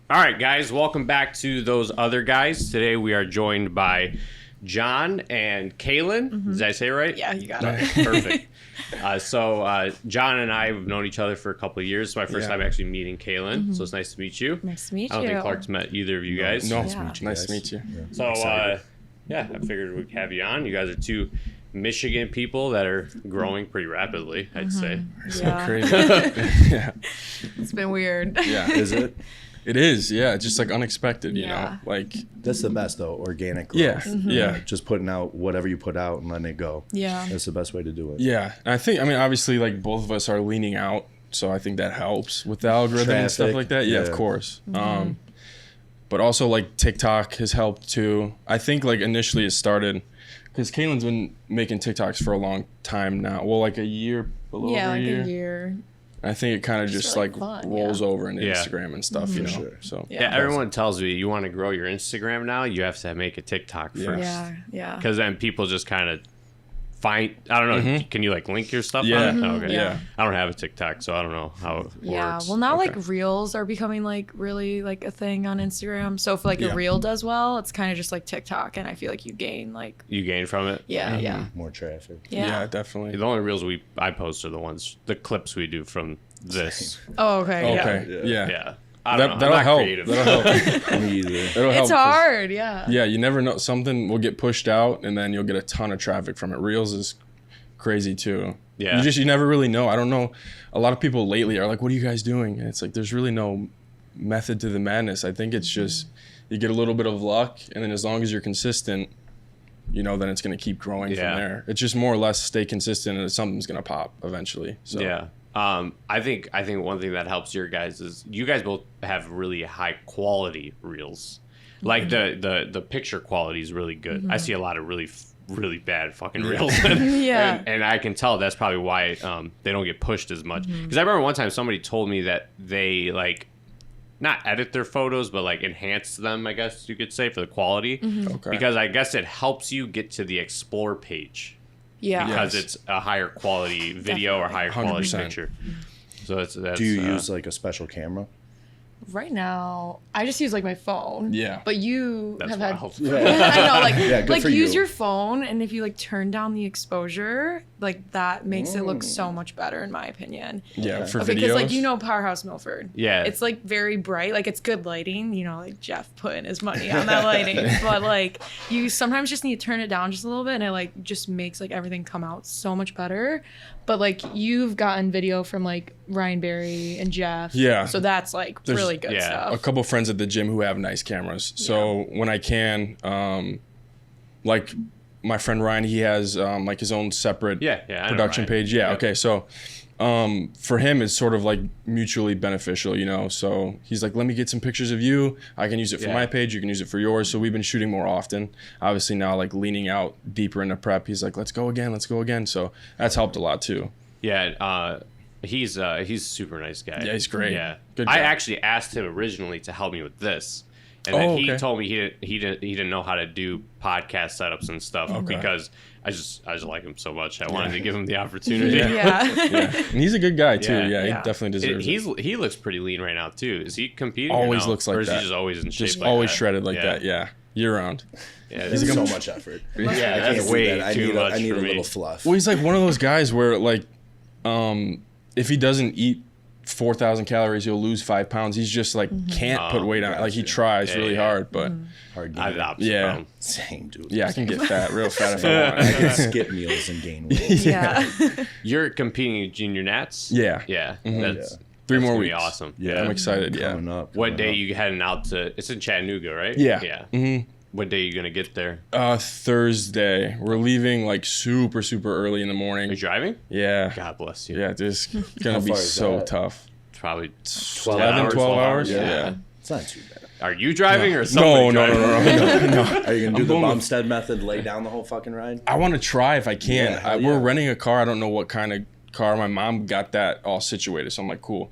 All right, guys, welcome back to Those Other Guys. Today we are joined by John and Caelen. Mm-hmm. Did I say it right? Yeah, you got it. Perfect. So John and I have known each other for a couple of years. It's my first time actually meeting Caelen, so it's nice to meet you. Nice to meet I don't you. think Clark's met either of you guys. No, Nice to meet you. I figured we'd have you on. You guys are two Michigan people that are growing pretty rapidly, I'd say. Yeah. Crazy. Yeah. It's been weird. Yeah. Is it? It is. Yeah. Just like unexpected, you Yeah. know, like, That's the best though, organic growth. yeah. Mm-hmm. Yeah. Just putting out whatever you put out and letting it go. Yeah. That's the best way to do it. Yeah. And I mean, obviously, like both of us are leaning out. So I think that helps with the algorithm and stuff Traffic, like that. Yeah, of yeah. course. But also like TikTok has helped too. I think like initially it started because Caelen's been making TikToks for a long time now. Well, like a year, a little Yeah, over like a year. a year. I think it kind of Just just really like fun, rolls yeah. over into Yeah. Instagram and stuff, you know. sure. So Yeah. Yeah, everyone tells me you want to grow your Instagram now, you have to make a TikTok Yeah. first. Yeah. Because then people just kind of find, I don't know, can you like link your stuff Yeah. on it? Okay. Yeah. I don't have a TikTok, so I don't know how it Yeah. works. Well, now Okay. like reels are becoming like really like a thing on Instagram. So if like Yeah. a reel does well, it's kind of just like TikTok, and I feel like you gain like You gain from it? yeah. More traffic. Yeah. definitely. The only reels I post are the clips we do from this. Oh, okay. Okay. Yeah. Yeah. I don't know. That'll I'm not help. creative. That'll help. Me either. It'll Yeah. help It's 'cause- hard. Yeah. Yeah, you never know. Something will get pushed out, and then you'll get a ton of traffic from it. Reels is crazy too. Yeah. You never really know. I don't know. A lot of people lately are like, "What are you guys doing?" And it's like there's really no method to the madness. I think it's just you get a little bit of luck, and then as long as you're consistent, you know, then it's gonna keep growing Yeah. from there. It's just more or less stay consistent, and something's gonna pop eventually. So Yeah. I think one thing that helps your guys is you guys both have really high quality reels. Like the picture quality is really good. I see a lot of really bad fucking reels. Yeah. and I can tell that's probably why they don't get pushed as much. Because I remember one time somebody told me that they like not edit their photos, but like enhance them, I guess you could say, for the quality. Okay. Because I guess it helps you get to the explore page. Yeah. Because Yes. it's a higher quality video or higher quality 100%. picture. So that's Do you use like a special camera? Right now, I just use like my phone. Yeah. But you that's have had. wild. I know, like, Yeah, good like for use you. your phone, and if you like turn down the exposure, like that makes it look so much better, in my opinion. Yeah, for Okay, videos. because like you know Powerhouse Milford. Yeah. It's like very bright, like it's good lighting. You know, like Jeff putting his money on that lighting, but like you sometimes just need to turn it down just a little bit, and it like just makes like everything come out so much better. But like you've gotten video from like Ryan Barry and Jeff. Yeah. So that's like There's- really good yeah, stuff. a couple friends at the gym who have nice cameras. So when I can, like my friend Ryan, he has like his own separate Yeah, I know production Ryan. page. Yeah, Yeah. okay. So for him, it's sort of like mutually beneficial, you know. So he's like, let me get some pictures of you. I can use it for Yeah. my page. You can use it for yours. So we've been shooting more often. Obviously now like leaning out deeper into prep. He's like, let's go again. So that's helped a lot too. Yeah, he's a super nice guy. Yeah, he's great. Yeah, Good I guy. actually asked him originally to help me with this, and then he okay. told me he didn't know how to do podcast setups and stuff because I just like him so much. I wanted to give him the opportunity. Yeah. Yeah. And he's a good guy too. Yeah. Yeah, he Yeah. definitely deserves it. He looks pretty lean right now too. Is he competing? Always or no? looks like or is that. he just always in shape? Just like always that? shredded like Yeah. that. Yeah, year round. Yeah, It's this- so much effort. yeah, I that's can't do way that. too much I need for a me. little fluff. Well, he's like one of those guys where like, if he doesn't eat 4,000 calories, he'll lose 5 pounds. He's just like can't put weight on. Like he tries Yeah, really yeah. hard, but Hard I have to the opposite Yeah. problem. Same, dude. yeah, I can get fat, real fat if I I want. can skip meals and gain weight. Yeah. You're competing in junior nats. Yeah. Yeah, Mhm. that's Yeah. 3 that's more gonna be weeks. awesome. Yeah, I'm excited. Yeah. Coming up. What coming day up. you heading out to? It's in Chattanooga, right? Yeah. Yeah. Mm-hmm. What day you gonna get there? Thursday. We're leaving like super early in the Are you morning. driving? Yeah. God bless you. Yeah, this gonna be far is so that? tough. It's probably 11, 12 hours? Yeah. Yeah. It's not too bad. Are you driving or somebody No. driving? No. Are you gonna do I'm the going with- Bumstead method, lay down the whole fucking ride? I want to try if I can. Yeah, hell We're yeah. renting a car. I don't know what kind of car. My mom got that all situated, so I'm like, cool.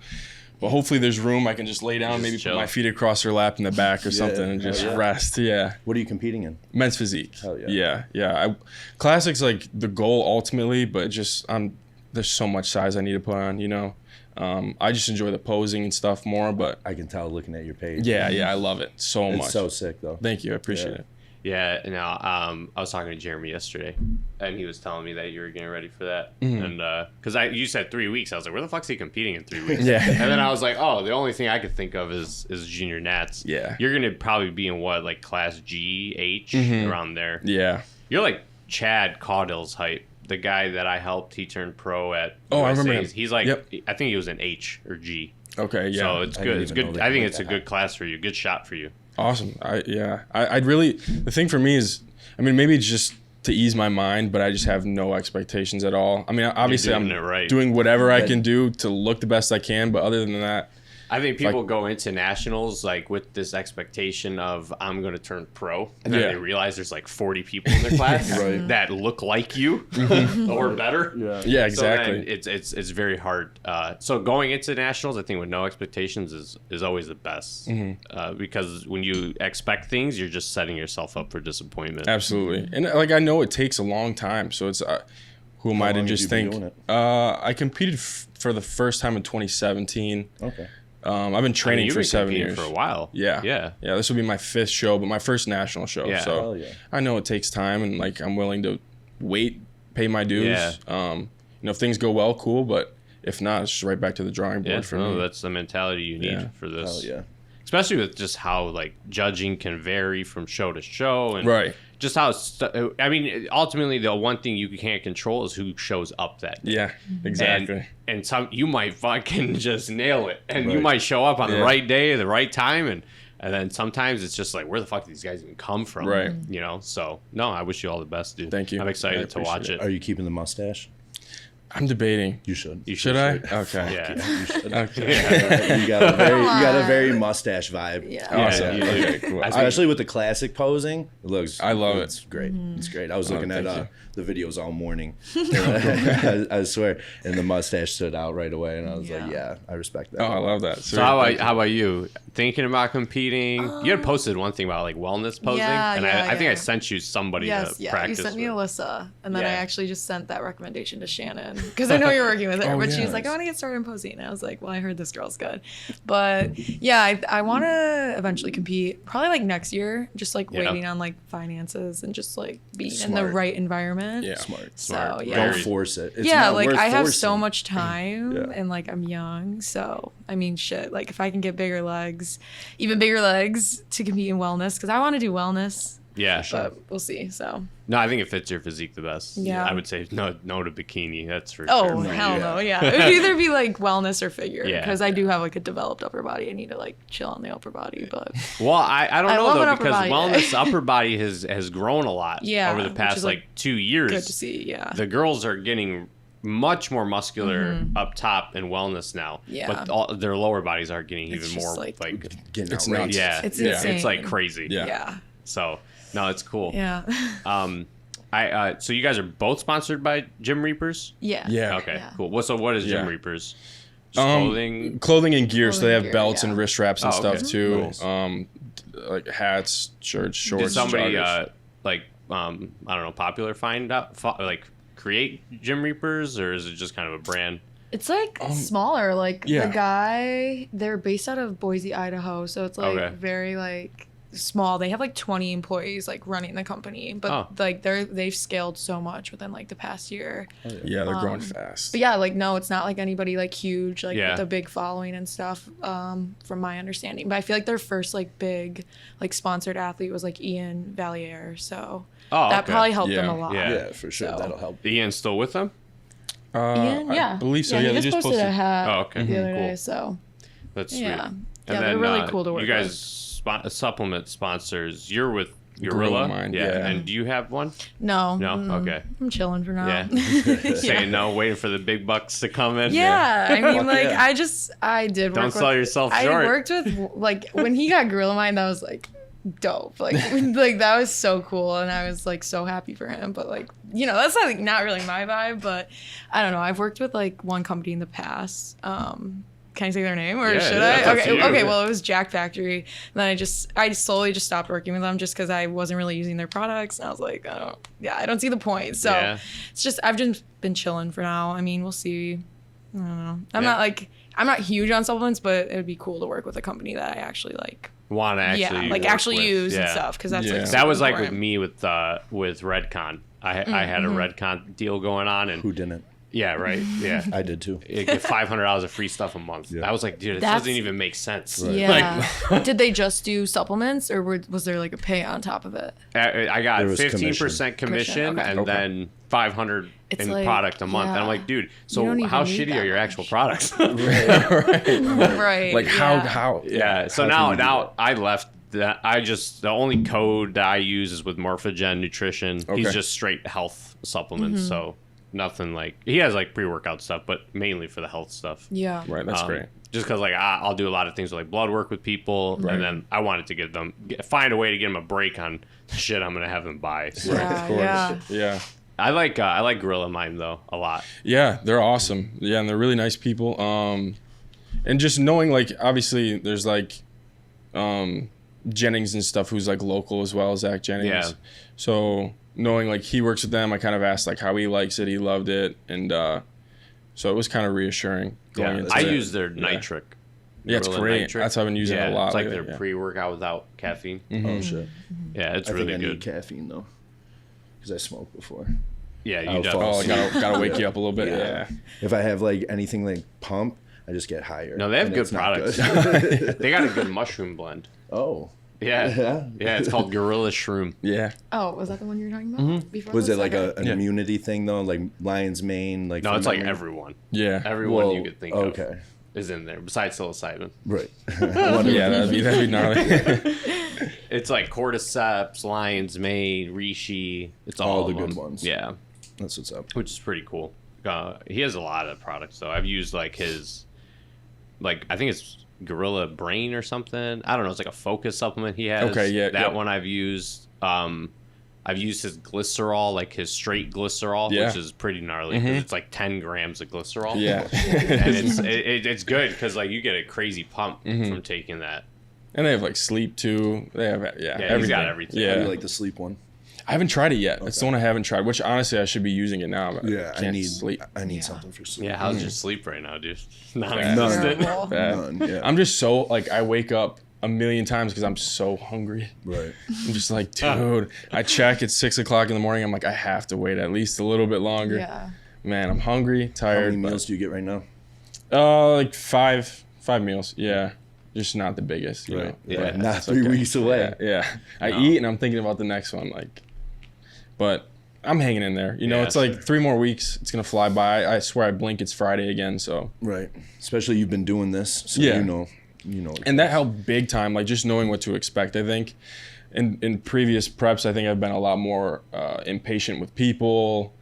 But hopefully there's room. I can just lay down, Just maybe chill. put my feet across her lap in the back or something and hell just yeah. rest. Yeah. What are you competing in? Men's physique. Hell yeah. Yeah. Classic's like the goal ultimately, but just I'm there's so much size I need to put on, you know. I just enjoy the posing and stuff more, but I can tell looking at your page. yeah, I love it so It's much. so sick though. Thank you, I appreciate it. Yeah, no, I was talking to Jeremy yesterday, and he was telling me that you were getting ready for that. Mm-hmm. And because you said 3 weeks, I was like, where the fuck's he competing in 3 weeks? Yeah. And then I was like, oh, the only thing I could think of is junior nats. Yeah. You're gonna probably be in what, like class G, H, around there. Yeah. You're like Chad Caudill's height. The guy that I helped, he turned pro at. Oh, I USA. remember him. He's like, Yep. I think he was an H or G. Okay, yeah. So it's I good. didn't It's even know good. they I think had it's a that. good class for you. Good shot for you. Awesome. I'd really, the thing for me is, I mean, maybe it's just to ease my mind, but I just have no expectations at all. I mean, obviously I'm doing it right. doing whatever I can do to look the best I can, but other than that, I think people go into nationals like with this expectation of I'm going to turn pro, and then Yeah. they realize there's like 40 people in their class Right. that look like you or better. yeah, So then exactly. it's very hard. So going into nationals, I think with no expectations is always the best because when you expect things, you're just setting yourself up for disappointment. Absolutely. And like, I know it takes a long time. So it's, who am How I to long have just you been think, doing it? I competed for the first time in 2017. Okay. I've been training you've for been 7 competing years. for a while. Yeah. Yeah. Yeah. This will be my 5th show, but my first national show. Yeah. So Hell yeah. I know it takes time, and like I'm willing to wait, pay my dues. Yeah. You know, if things go well, cool. But if not, it's just right back to the drawing board Yeah, for no, me. that's the mentality you need Yeah. for this. Hell yeah. Especially with just how like judging can vary from show to show, and Right. just how I mean, ultimately the one thing you can't control is who shows up that day. Yeah. Exactly. And some you might fucking just nail it, and you Right. might show up on the Yeah. right day at the right time, and then sometimes it's just like, where the fuck do these guys even come from? Right. You know. So no, I wish you all the best, dude. Thank you. I'm I excited to watch appreciate it. Are you keeping the mustache? I'm debating. You should. You Should I? should. Okay. Yeah. You should. Okay. You got a very mustache vibe. Yeah. Awesome. you Okay, do. cool. Especially with the classic posing, it looks. I love it. It's great. It's great. I was looking at thank the videos all morning. I swear, and the mustache stood out right away, and I was like, Yeah. "Yeah, I respect that." Oh, I love that. So how about you? Thinking about competing? You had posted one thing about like wellness posing, yeah, and yeah, I think I yeah. sent you somebody Yes, to yeah. You practice sent me with. Alyssa, and then I Yeah. actually just sent that recommendation to Shannon because I know you're working with her. Oh, but yeah. she was like, "I want to get started in posing." And I was like, "Well, I heard this girl's good." But yeah, I want to eventually compete. Probably like next year. Just like Yeah. waiting on like finances and just like being in the Smart. right environment. Yeah. Smart. So Smart. yeah. Don't force it. It's Yeah, not like worth I have so forcing. much time Yeah. and like I'm young. So I mean, shit. Like if I can get bigger legs, even bigger legs to compete in wellness, because I want to do wellness, Yeah. but we'll see. So No, I think it fits your physique the best. Yeah. I would say no to bikini. That's for oh sure. hell yeah. no, yeah. It would either be like wellness or figure, Yeah. because I do have like a developed upper body. I need to like chill on the upper body, but Well, I don't I know love an though upper because body wellness day. upper body has grown a lot Yeah, over the which past is, like, 2 years. good to see. Yeah. The girls are getting much more muscular up top in wellness now. Mm-hmm. Yeah. But their lower bodies are getting It's even just, more like- Getting It's outrageous. nuts. yeah. It's Yeah. insane. It's like crazy. Yeah. Yeah. So no, it's cool. Yeah. So you guys are both sponsored by Gym Reapers? Yeah. Yeah. Okay, Yeah. cool. So what is Gym Yeah. Reapers? Just clothing. Clothing and gear. So they Clothing have gear, belts yeah. and wrist wraps and Oh, stuff okay. too. Nice. Like hats, shirts, shorts. Did somebody joggers. I don't know, Popular find out like create Gym Reapers, or is it just kind of a brand? It's like smaller. Like yeah. the guy, they're based out of Boise, Idaho. So it's like Okay. very like small. They have like 20 employees like running the company, but Oh. like they've scaled so much within like the past year. Yeah, they're growing fast. But yeah, like no, it's not like anybody like huge, like Yeah. with a big following and stuff. From my understanding, but I feel like their first like big like sponsored athlete was like Ian Valier. So Oh, that okay. probably helped them Yeah. a lot. Yeah. Yeah, for sure. So- That'll help. Ian's still with them? Ian, yeah, I believe so. Yeah, Yeah, he they just posted a hat Oh, okay. the other Cool. day. So That's sweet. yeah, And yeah, they're really cool to work You guys with. supplement sponsors. You're with Gorilla Gorilla. Mind, yeah. And do you have one? No, No? Okay. I'm chilling for now. Yeah. Saying no, waiting for the big bucks to come in. Yeah, I mean, Fuck like, yeah. I did Don't work sell with, yourself I short. worked with, like, when he got Gorilla Mind, that was, like, dope. Like, like, that was so cool, and I was, like, so happy for him. But, like, you know, that's, like, not really my vibe, but I don't know. I've worked with, like, one company in the past, Can I say their name or Yeah, should that's I? up to Okay, you. okay. Well, it was Jack Factory. And then I slowly just stopped working with them just because I wasn't really using their products. And I was like, I don't see the point. So it's just I've just been chilling for now. I mean, we'll see. I don't know. I'm not huge on supplements, but it would be cool to work with a company that I actually like. Want to actually actually use and stuff because that's like that was like important. with me with Redcon. I had a Redcon deal going on, and Who didn't? yeah, right, yeah. I did too. You get $500 of free stuff a month. Yeah. I was like, dude, it That's- doesn't even make sense. Right. Yeah. Did they just do supplements or was there like a pay on top of it? I got There was 15% commission okay. and then $500 It's in like, product a month. And I'm yeah. like, dude, You so don't even how need shitty that are your much. actual products? Right. Like yeah. how? Yeah. So How can you do now I left that. The only code that I use is with Morphogen Nutrition. Okay. He's just straight health supplements. So nothing like, he has like pre-workout stuff, but mainly for the health stuff. Yeah. Right, that's great. Just because like I'll do a lot of things with like blood work with people, and then I wanted to find a way to get them a break on the shit I'm gonna have them buy. So Yeah, Of course. yeah. Yeah. I like Gorilla Mind though a lot. Yeah, they're awesome. Yeah, and they're really nice people. And just knowing like obviously there's like Jennings and stuff who's like local as well, Zach Jennings. Yeah. So knowing like he works with them, I kind of asked like how he likes it, he loved it, and so it was kind of reassuring going into I it. use their nitric. Yeah, it's Gorilla great. Nitric. That's how I've been using it a lot. It's like lately, their yeah. pre-workout without caffeine. Oh shit. Yeah, it's I really think I good. need caffeine though, because I smoked before. Yeah, you I'll definitely. fall Oh, gotta wake you up a little bit. Yeah. Yeah. If I have like anything like pump, I just get higher. No, they have and good it's not products. good. They got a good mushroom blend. Oh. Yeah, yeah, it's called Gorilla Shroom. Yeah. Oh, was that the one you were talking about before? Was this? it like Okay. an Yeah. immunity thing though, like lion's mane? Like No, for it's like memory? everyone. Yeah. Everyone Well, you could think okay. of is in there, besides psilocybin. Right. Yeah, that'd be gnarly. It's like cordyceps, lion's mane, reishi. It's All all the of good them. ones. Yeah, That's what's up. which is pretty cool. He has a lot of products though. I've used like his, like I think it's Gorilla Brain or something. I don't know. It's like a focus supplement he has. Okay, yeah, that yep. one I've used. I've used his glycerol, like his straight glycerol, Yeah. which is pretty gnarly. 'Cause it's like 10 grams of glycerol. Yeah. And it's good because like you get a crazy pump from taking that. And they have like sleep too. They have Yeah, he's got everything. Yeah. How do you like the sleep one? I haven't tried it yet. It's the one I haven't tried, which honestly I should be using it now. But Yeah, I can't need sleep. I need something for sleep. Yeah, how's your sleep right now, dude? None. Non-existent. Terrible. Bad. None, yeah. I'm just so like I wake up a million times because I'm so hungry. Right. I'm just like, dude. I check. It's 6 o'clock in the morning. I'm like, I have to wait at least a little bit longer. Yeah. Man, I'm hungry, How tired. many meals do you get right now? Like five meals. Yeah, just not the biggest. You know? Yeah. But Not it's 3 okay. weeks away. Yeah. I eat and I'm thinking about the next one. Like, but I'm hanging in there. You know, Yeah, it's like 3 more weeks. It's gonna fly by. I swear I blink. It's Friday again. So. Right. Especially you've been doing this, so Yeah. you know. And that helped big time, like just knowing what to expect. I think in previous preps, I think I've been a lot more impatient with people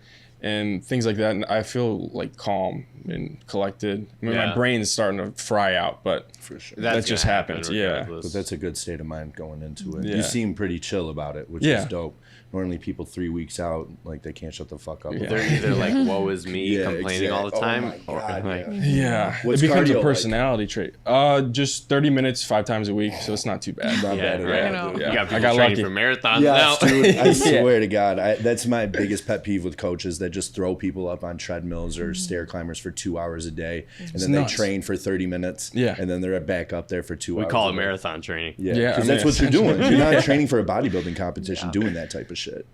and things like that. And I feel like calm and collected. I mean, Yeah. my brain's starting to fry out, but for sure. that That's just gonna happens. happen Yeah. regardless. But that's a good state of mind going into it. Yeah. You seem pretty chill about it, which Yeah. is dope. Normally people 3 weeks out, like they can't shut the fuck up. Yeah. about They're it. either like, woe is me, Yeah, complaining all the exact- oh time, my or God, like, yeah. Yeah. What's it becomes cardio a like? personality trait. Just 30 minutes, 5 times a week. So it's not too bad. Not yeah, bad at right. I all, know. dude. Yeah. You got I people got training lucky. for marathons Yes, now. dude. I swear to God, that's my biggest pet peeve with coaches that just throw people up on treadmills or stair climbers for 2 hours a day, and then nuts. they train for 30 minutes, Yeah. and then they're back up there for 2 hours. We call a it day. marathon training. Yeah, Yeah, because I that's mean, what you're doing. essentially. You're not Yeah. training for a bodybuilding competition doing that type of shit.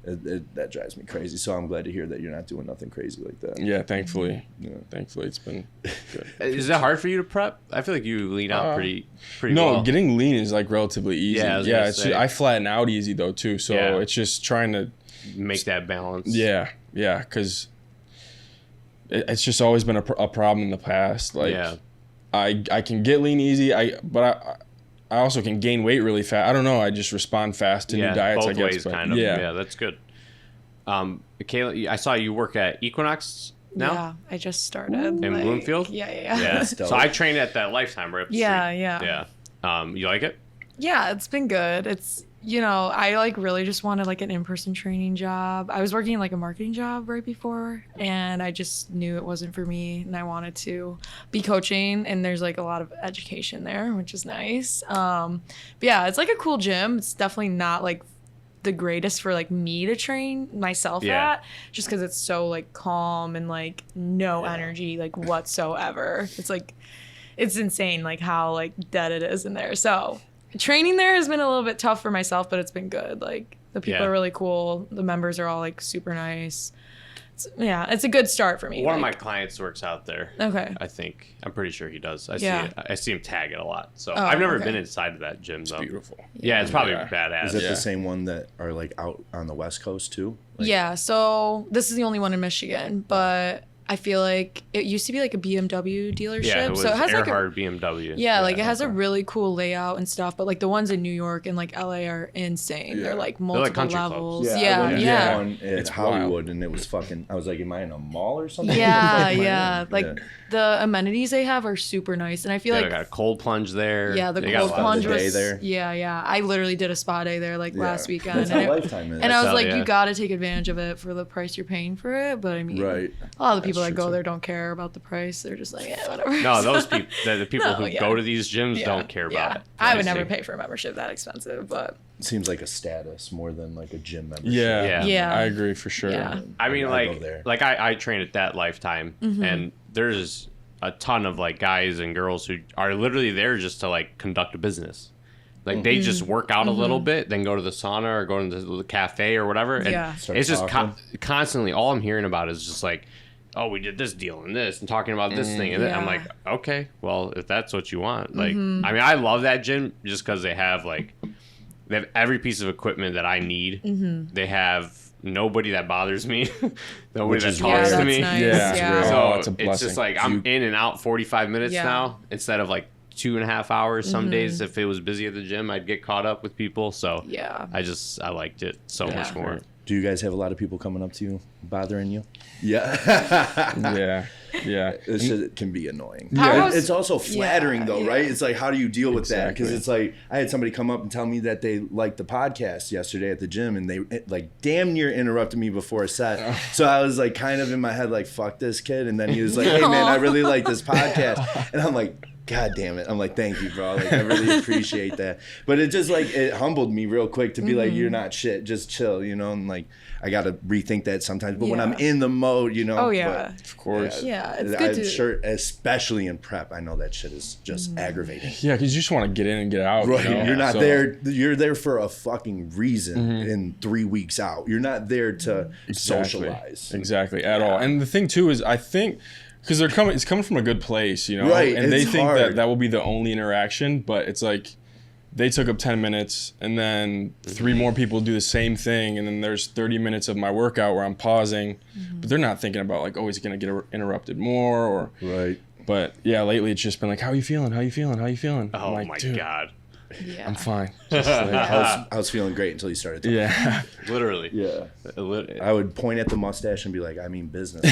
That drives me crazy. So I'm glad to hear that you're not doing nothing crazy like that. Yeah, thankfully. Yeah. Thankfully, it's been good. Is it hard for you to prep? I feel like you lean out pretty No, well. getting lean is like relatively easy. Yeah, I was gonna it's say. I flatten out easy though too. So Yeah. it's just trying to Make that balance. Yeah, because it's just always been a problem in the past. Like, Yeah. I can get lean easy. But I also can gain weight really fast. I don't know. I just respond fast to Yeah, new diets. both I guess, ways, but kind of. Yeah. Yeah, that's good. Caelen, I saw you work at Equinox now. Yeah, I just started. In Bloomfield? Yeah. Yeah. dope. So I trained at that Lifetime right up the Yeah, street. yeah. Yeah. You like it? Yeah, it's been good. you know, I like really just wanted like an in-person training job. I was working like a marketing job right before, and I just knew it wasn't for me, and I wanted to be coaching, and there's like a lot of education there, which is nice. But yeah, it's like a cool gym. It's definitely not like the greatest for like me to train myself at, just because it's so like calm and like no energy like whatsoever. It's like, it's insane like how like dead it is in there. So training there has been a little bit tough for myself, but it's been good. Like the people are really cool. The members are all like super nice. It's a good start for me. One of my clients works out there. Okay. I'm pretty sure he does. I see him tag it a lot. So I've never been inside of that gym though. It's beautiful. Yeah, it's probably badass. Is it the same one that are like out on the West Coast too? Like, yeah, so this is the only one in Michigan, but I feel like it used to be like a BMW dealership. Yeah, it was so it has Earhart like BMW. Yeah, like it has a really cool layout and stuff, but like the ones in New York and like LA are insane. They're like multiple country levels. clubs. I went to Yeah. one at Hollywood, and it was fucking. I was like, am I in a mall or something? Yeah. Like the amenities they have are super nice, and I feel They like got a cold plunge there. yeah, the They cold got plunge the day was there. Yeah. I literally did a spa day there like last weekend, That's and, how Lifetime is. and I was Hell like, yeah. you got to take advantage of it for the price you're paying for it. But I mean, Right. a lot of the people That's that true, go too. there don't care about the price. They're just like, yeah, whatever. No, those people, the people No, who yeah. go to these gyms don't care about it. I would never Pricing. pay for a membership that expensive, but It seems like a status more than like a gym membership. Yeah. I agree for sure. Yeah. I mean, I go there. I train at that Lifetime, and there's a ton of like guys and girls who are literally there just to like conduct a business. Like they just work out a little bit, then go to the sauna or go to the cafe or whatever. And Yeah. Start it's just talking. constantly all I'm hearing about is just like, oh, we did this deal and this and talking about this thing. And then I'm Yeah. like, okay, well, if that's what you want. Like, I mean, I love that gym just because they have every piece of equipment that I need. They have nobody that bothers me. Nobody Which that is talks rare. to me. That's nice. Yeah. Yeah. Oh, it's So a it's blessing. just like I'm in and out 45 minutes Yeah. now instead of like 2.5 hours. Some days, if it was busy at the gym, I'd get caught up with people. So yeah. I liked it so much more. Do you guys have a lot of people coming up to you, bothering you? Yeah. Yeah. This shit can be annoying. Powerhouse- It's also flattering though, right? It's like, how do you deal with that? Because Exactly. it's like, I had somebody come up and tell me that they liked the podcast yesterday at the gym, and they like damn near interrupted me before a set. So I was like, kind of in my head, like, fuck this kid. And then he was like, hey man, I really like this podcast. And I'm like, God damn it. I'm like, thank you, bro. Like, I really appreciate that. But it just like, it humbled me real quick to be like, you're not shit. Just chill, you know? And like, I got to rethink that sometimes. But when I'm in the mode, you know. Oh, yeah. Of course. Yeah, it's good I'm to- sure, especially in prep, I know that shit is just aggravating. Yeah, because you just want to get in and get out. Right. You know? You're not So- there. You're there for a fucking reason in 3 weeks out. You're not there to socialize. Exactly, at all. And the thing too is, I think, because it's coming from a good place, you know, Right, and they it's think hard. that will be the only interaction, but it's like they took up 10 minutes, and then 3 more people do the same thing, and then there's 30 minutes of my workout where I'm pausing, but they're not thinking about like, oh, is it gonna get interrupted more, or Right. But yeah, lately it's just been like, how you feeling? How you feeling? How you feeling? Oh I'm like, my dude, God. Yeah. I'm fine. Just like, I was feeling great until you started talking. yeah. Literally. Yeah. Lit- I would point at the mustache and be like, I mean business.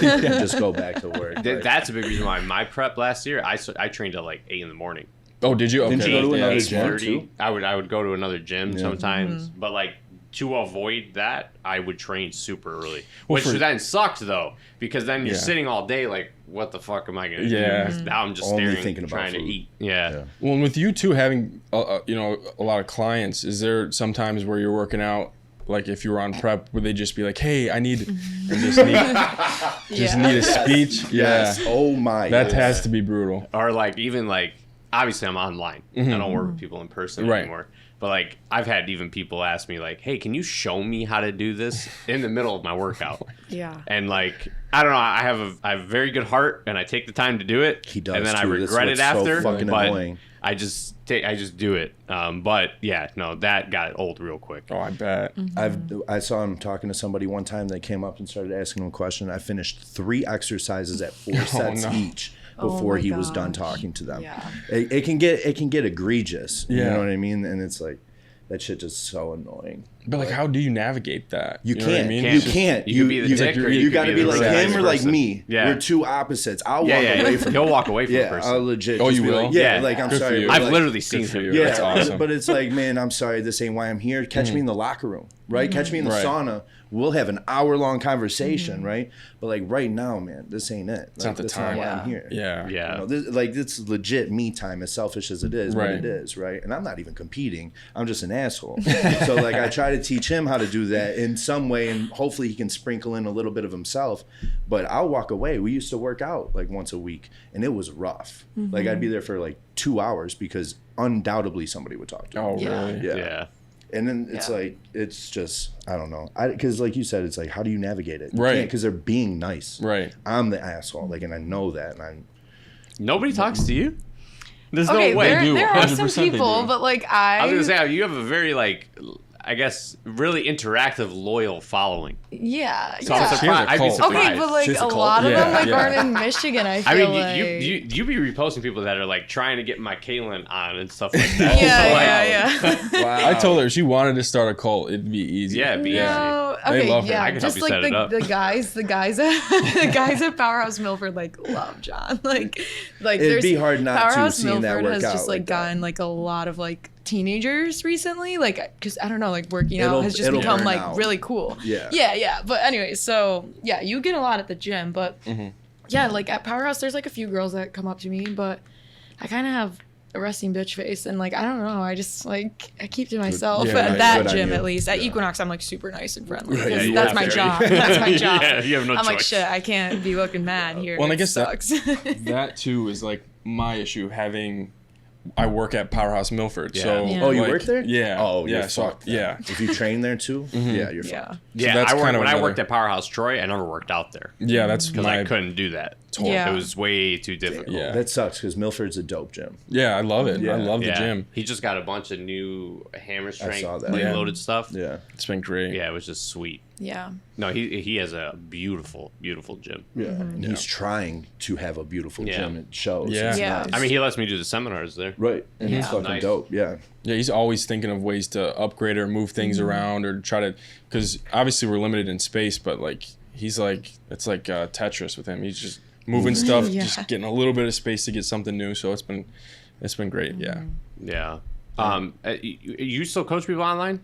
And just go back to work. But That's a big reason why my prep last year, I trained at like 8 in the morning. Oh, did you? Okay. Didn't you go to yeah, another that's gym? smart. 8:30. I would go to another gym sometimes, but like to avoid that, I would train super early, which for- then sucked though, because then you're Yeah. sitting all day like, what the fuck am I gonna Yeah. do? Now I'm just Only staring, thinking about trying to food. eat. Yeah. Well, and with you two having, you know, a lot of clients, is there sometimes where you're working out, like if you were on prep, would they just be like, "Hey, I just need a speech"? yes. Yeah, Oh my. that God. has to be brutal. Or like even like obviously I'm online. I don't work with people in person Right. anymore. But like I've had even people ask me like, "Hey, can you show me how to do this in the middle of my workout?" Yeah. And like I don't know, I have a very good heart and I take the time to do it. He does and then I too. That's regret it what's so after. fucking but annoying. I just do it. But yeah, no, that got old real quick. Oh, I bet. I saw him talking to somebody one time that came up and started asking him a question. I finished 3 exercises at 4 sets no. each before my he was done gosh. talking to them. Yeah. It can get egregious. You Yeah. know what I mean? And it's like that shit just so annoying. But like, how do you navigate that? You know what I can't. mean? You It's just- can't. You can be the dick or you got to be like nice him or like person. me. Yeah. We're two opposites. I'll walk Yeah, away from he'll walk away from a Yeah, person. I'll legit. Oh, just you be will? Like, yeah, Yeah. like I'm Good for sorry. you. but, I've like, literally Good seen for him. you. Yeah, That's awesome. But it's like, man, I'm sorry, this ain't why I'm here. Catch me in the locker room, right? Catch me in the Right. sauna. We'll have an hour-long conversation, right? But like right now, man, this ain't it. It's not the that's time. why I'm here. Yeah. Yeah. You know, it's legit me time, as selfish as it is, but Right. it is, right? And I'm not even competing. I'm just an asshole. So like I try to teach him how to do that in some way, and hopefully he can sprinkle in a little bit of himself. But I'll walk away. We used to work out like once a week, and it was rough. Like I'd be there for like 2 hours because undoubtedly somebody would talk to me. Oh, Yeah. really? Yeah. And then it's Yeah. like, it's just, I don't know. Because like you said, it's like, how do you navigate it? Right. Because they're being nice. Right. I'm the asshole. Like, and I know that. And I'm, Nobody talks to you. There's Okay, no way. there, do. there are some 100% they people, do. but like I was gonna say you have a very I guess really interactive, loyal following. yeah, So I'm yeah. She has a surprised. I'd be cult. surprised. Okay, but like She's a a cult. lot of them Yeah, like yeah. aren't in Michigan. I I feel mean, like you be reposting people that are like trying to get my Caelen on and stuff like that. yeah, So, like, yeah. wow. I told her if she wanted to start a cult, it'd be easy. Yeah, it'd be No, They okay, love her. yeah, I can help just you like set it up. the guys the guys at Powerhouse Milford like love John. Like It'd there's be hard not to Powerhouse seeing that Milford work has out just like like that. gotten like a lot of like teenagers recently, like because I don't know, like working It'll- out has just it'll become burn like out. really cool. Yeah. yeah. But anyway, so yeah, you get a lot at the gym, but yeah, like at Powerhouse, there's like a few girls that come up to me, but I kind of have a resting bitch face, and like I don't know, I just like I keep to myself yeah, at right. that Good on gym you. at least. At Yeah. Equinox, I'm like super nice and friendly. Right, because you that's have my to. job. That's my job. Yeah, you have no I'm like choice. shit. I can't be looking mad here. Well, and I It guess sucks. That too is like my issue having. I work at Powerhouse Milford, Yeah. so Yeah. Oh, you like, work there? Yeah. Oh, yeah. you're So fucked then. yeah, If you train there too, yeah, you're yeah. fucked. Yeah, that's I worked, kind of when I another- worked at Powerhouse Troy, I never worked out there yeah. That's because my I couldn't do that. Yeah. It was way too difficult. Yeah. That sucks because Milford's a dope gym. Yeah, I love it. Yeah. I love the Yeah. gym. He just got a bunch of new hammer strength, saw that. like Yeah. loaded stuff. Yeah. It's been great. Yeah, it was just sweet. Yeah. No, he has a beautiful, beautiful gym. Yeah. And he's trying to have a beautiful Yeah. gym. It shows. Yeah. It's Yeah. nice. I mean, he lets me do the seminars there. right. And it's Yeah. fucking Nice. dope. Yeah. Yeah, he's always thinking of ways to upgrade or move things around or try to, because obviously we're limited in space, but like he's like it's like Tetris with him. He's just moving stuff, Yeah. just getting a little bit of space to get something new. So it's been great. Yeah. Yeah. You still coach people online?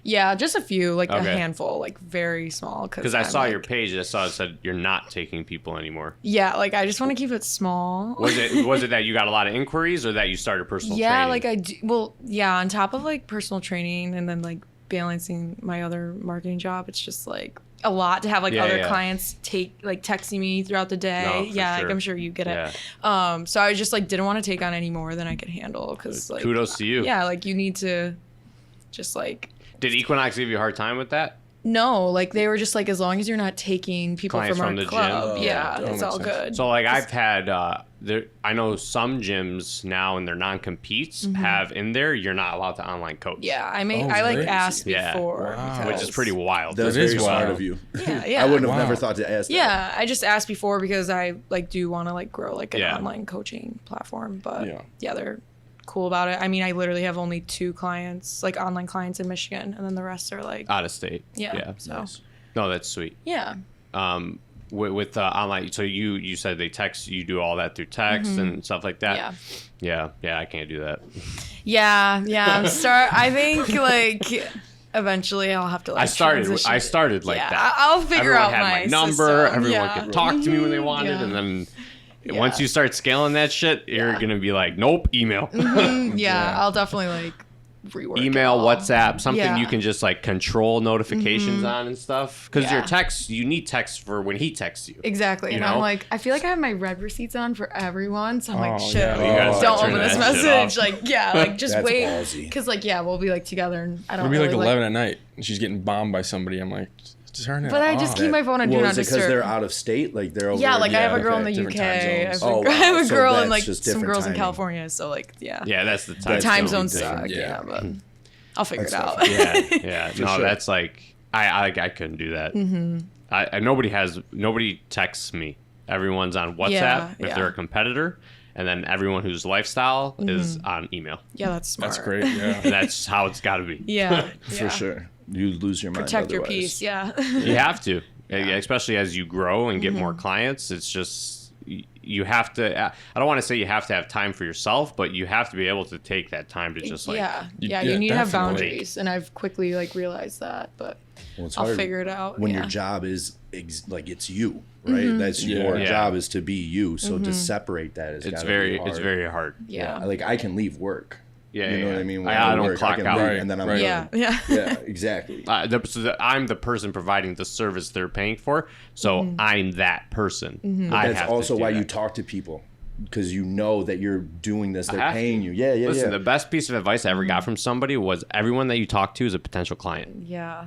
Yeah, just a few, like a Okay. handful, like very small. Because I I'm, saw like- your page. I saw it said you're not taking people anymore. Yeah, like I just want to keep it small. Was it that you got a lot of inquiries or that you started personal Yeah, training? like I do. Well, yeah, on top of like personal training and then like balancing my other marketing job, it's just like a lot to have like Yeah, other yeah. clients texting me throughout the day. No, for yeah, sure. like I'm sure you get Yeah. it. So I just like didn't want to take on any more than I could handle because like Kudos to you. yeah, like you need to just like Did Equinox give you a hard time with that? no, like they were just like as long as you're not taking people Clients from from our the club, gym. yeah, that it's makes all sense. good. So like I've had I know some gyms now in their non-competes have in there you're not allowed to online coach. Mm-hmm. Yeah, Oh, I like crazy. asked Yeah. before, Wow. Which is pretty wild. That's That is very smart wild. of you. Yeah, yeah. I wouldn't have Wow. never thought to ask that. Yeah, I just asked before because I like do want to like grow like an Yeah. online coaching platform, but Yeah. yeah, they're cool about it. I mean, I literally have only 2 clients, like online clients in Michigan, and then the rest are like Out of state. yeah. So Nice. No, that's sweet. yeah, With online, so you said they text, you do all that through text and stuff like that. Mm-hmm. yeah, Yeah, I can't do that. yeah. I think like eventually I'll have to like I started transition. like Yeah, that. I'll figure Everyone out had my my number. system. Everyone Yeah. could talk to me when they wanted, Yeah. and then Yeah. once you start scaling that shit, you're Yeah. gonna be like, nope, email, Yeah, I'll definitely like rework it email, all. WhatsApp, something Yeah. you can just like control notifications on and stuff. Because your Yeah. text, you need text for when he texts you. Exactly. You And know? I'm like, I feel like I have my red receipts on for everyone. So I'm like, Oh, shit, yeah. You gotta don't start open turning this that shit message. off. Like, yeah, like just That's wait. ballsy. Because, like, yeah, we'll be like together and I don't It'll be really like 11 at night and she's getting bombed by somebody. I'm like, just turn it But I off. just keep my phone on do Well, not is it because disturb. they're out of state? Like they're over. Yeah, like I have a Yeah, girl in okay, the different UK. I time have, zones. Oh, a, I have wow. a So girl in that's like just some different girls in timing. California. So like, yeah, Yeah, that's the time. That's time totally zones different. suck. Yeah, Yeah. but I'll figure That's it out. definitely- Yeah. For No, sure. that's like I couldn't do that. I nobody texts me. Everyone's on WhatsApp Yeah, if yeah. they're a competitor, and then everyone whose lifestyle is on email. Yeah, that's smart. That's great. Yeah. And that's how it's got to be. Yeah, For sure. You lose your mind. Protect your otherwise. peace. Yeah. You have to, especially as you grow and get more clients. It's just you have to. I don't want to say you have to have time for yourself, but you have to be able to take that time to just like. You need to have definitely. boundaries, and I've quickly like realized that, but It's I'll hard figure it out. when your job is like it's you, right? That's your job is to be you. So to separate that is it's very hard. Yeah. Like I can leave work. Yeah, You know what I mean? When I don't work, clock can out. leave, Right, and then I'm right. done. Yeah, exactly. I'm the person providing the service they're paying for, so I'm that person. That's also why you talk to people, because you know that you're doing this. They're paying you. Yeah. Listen, the best piece of advice I ever got from somebody was everyone that you talk to is a potential client. Yeah.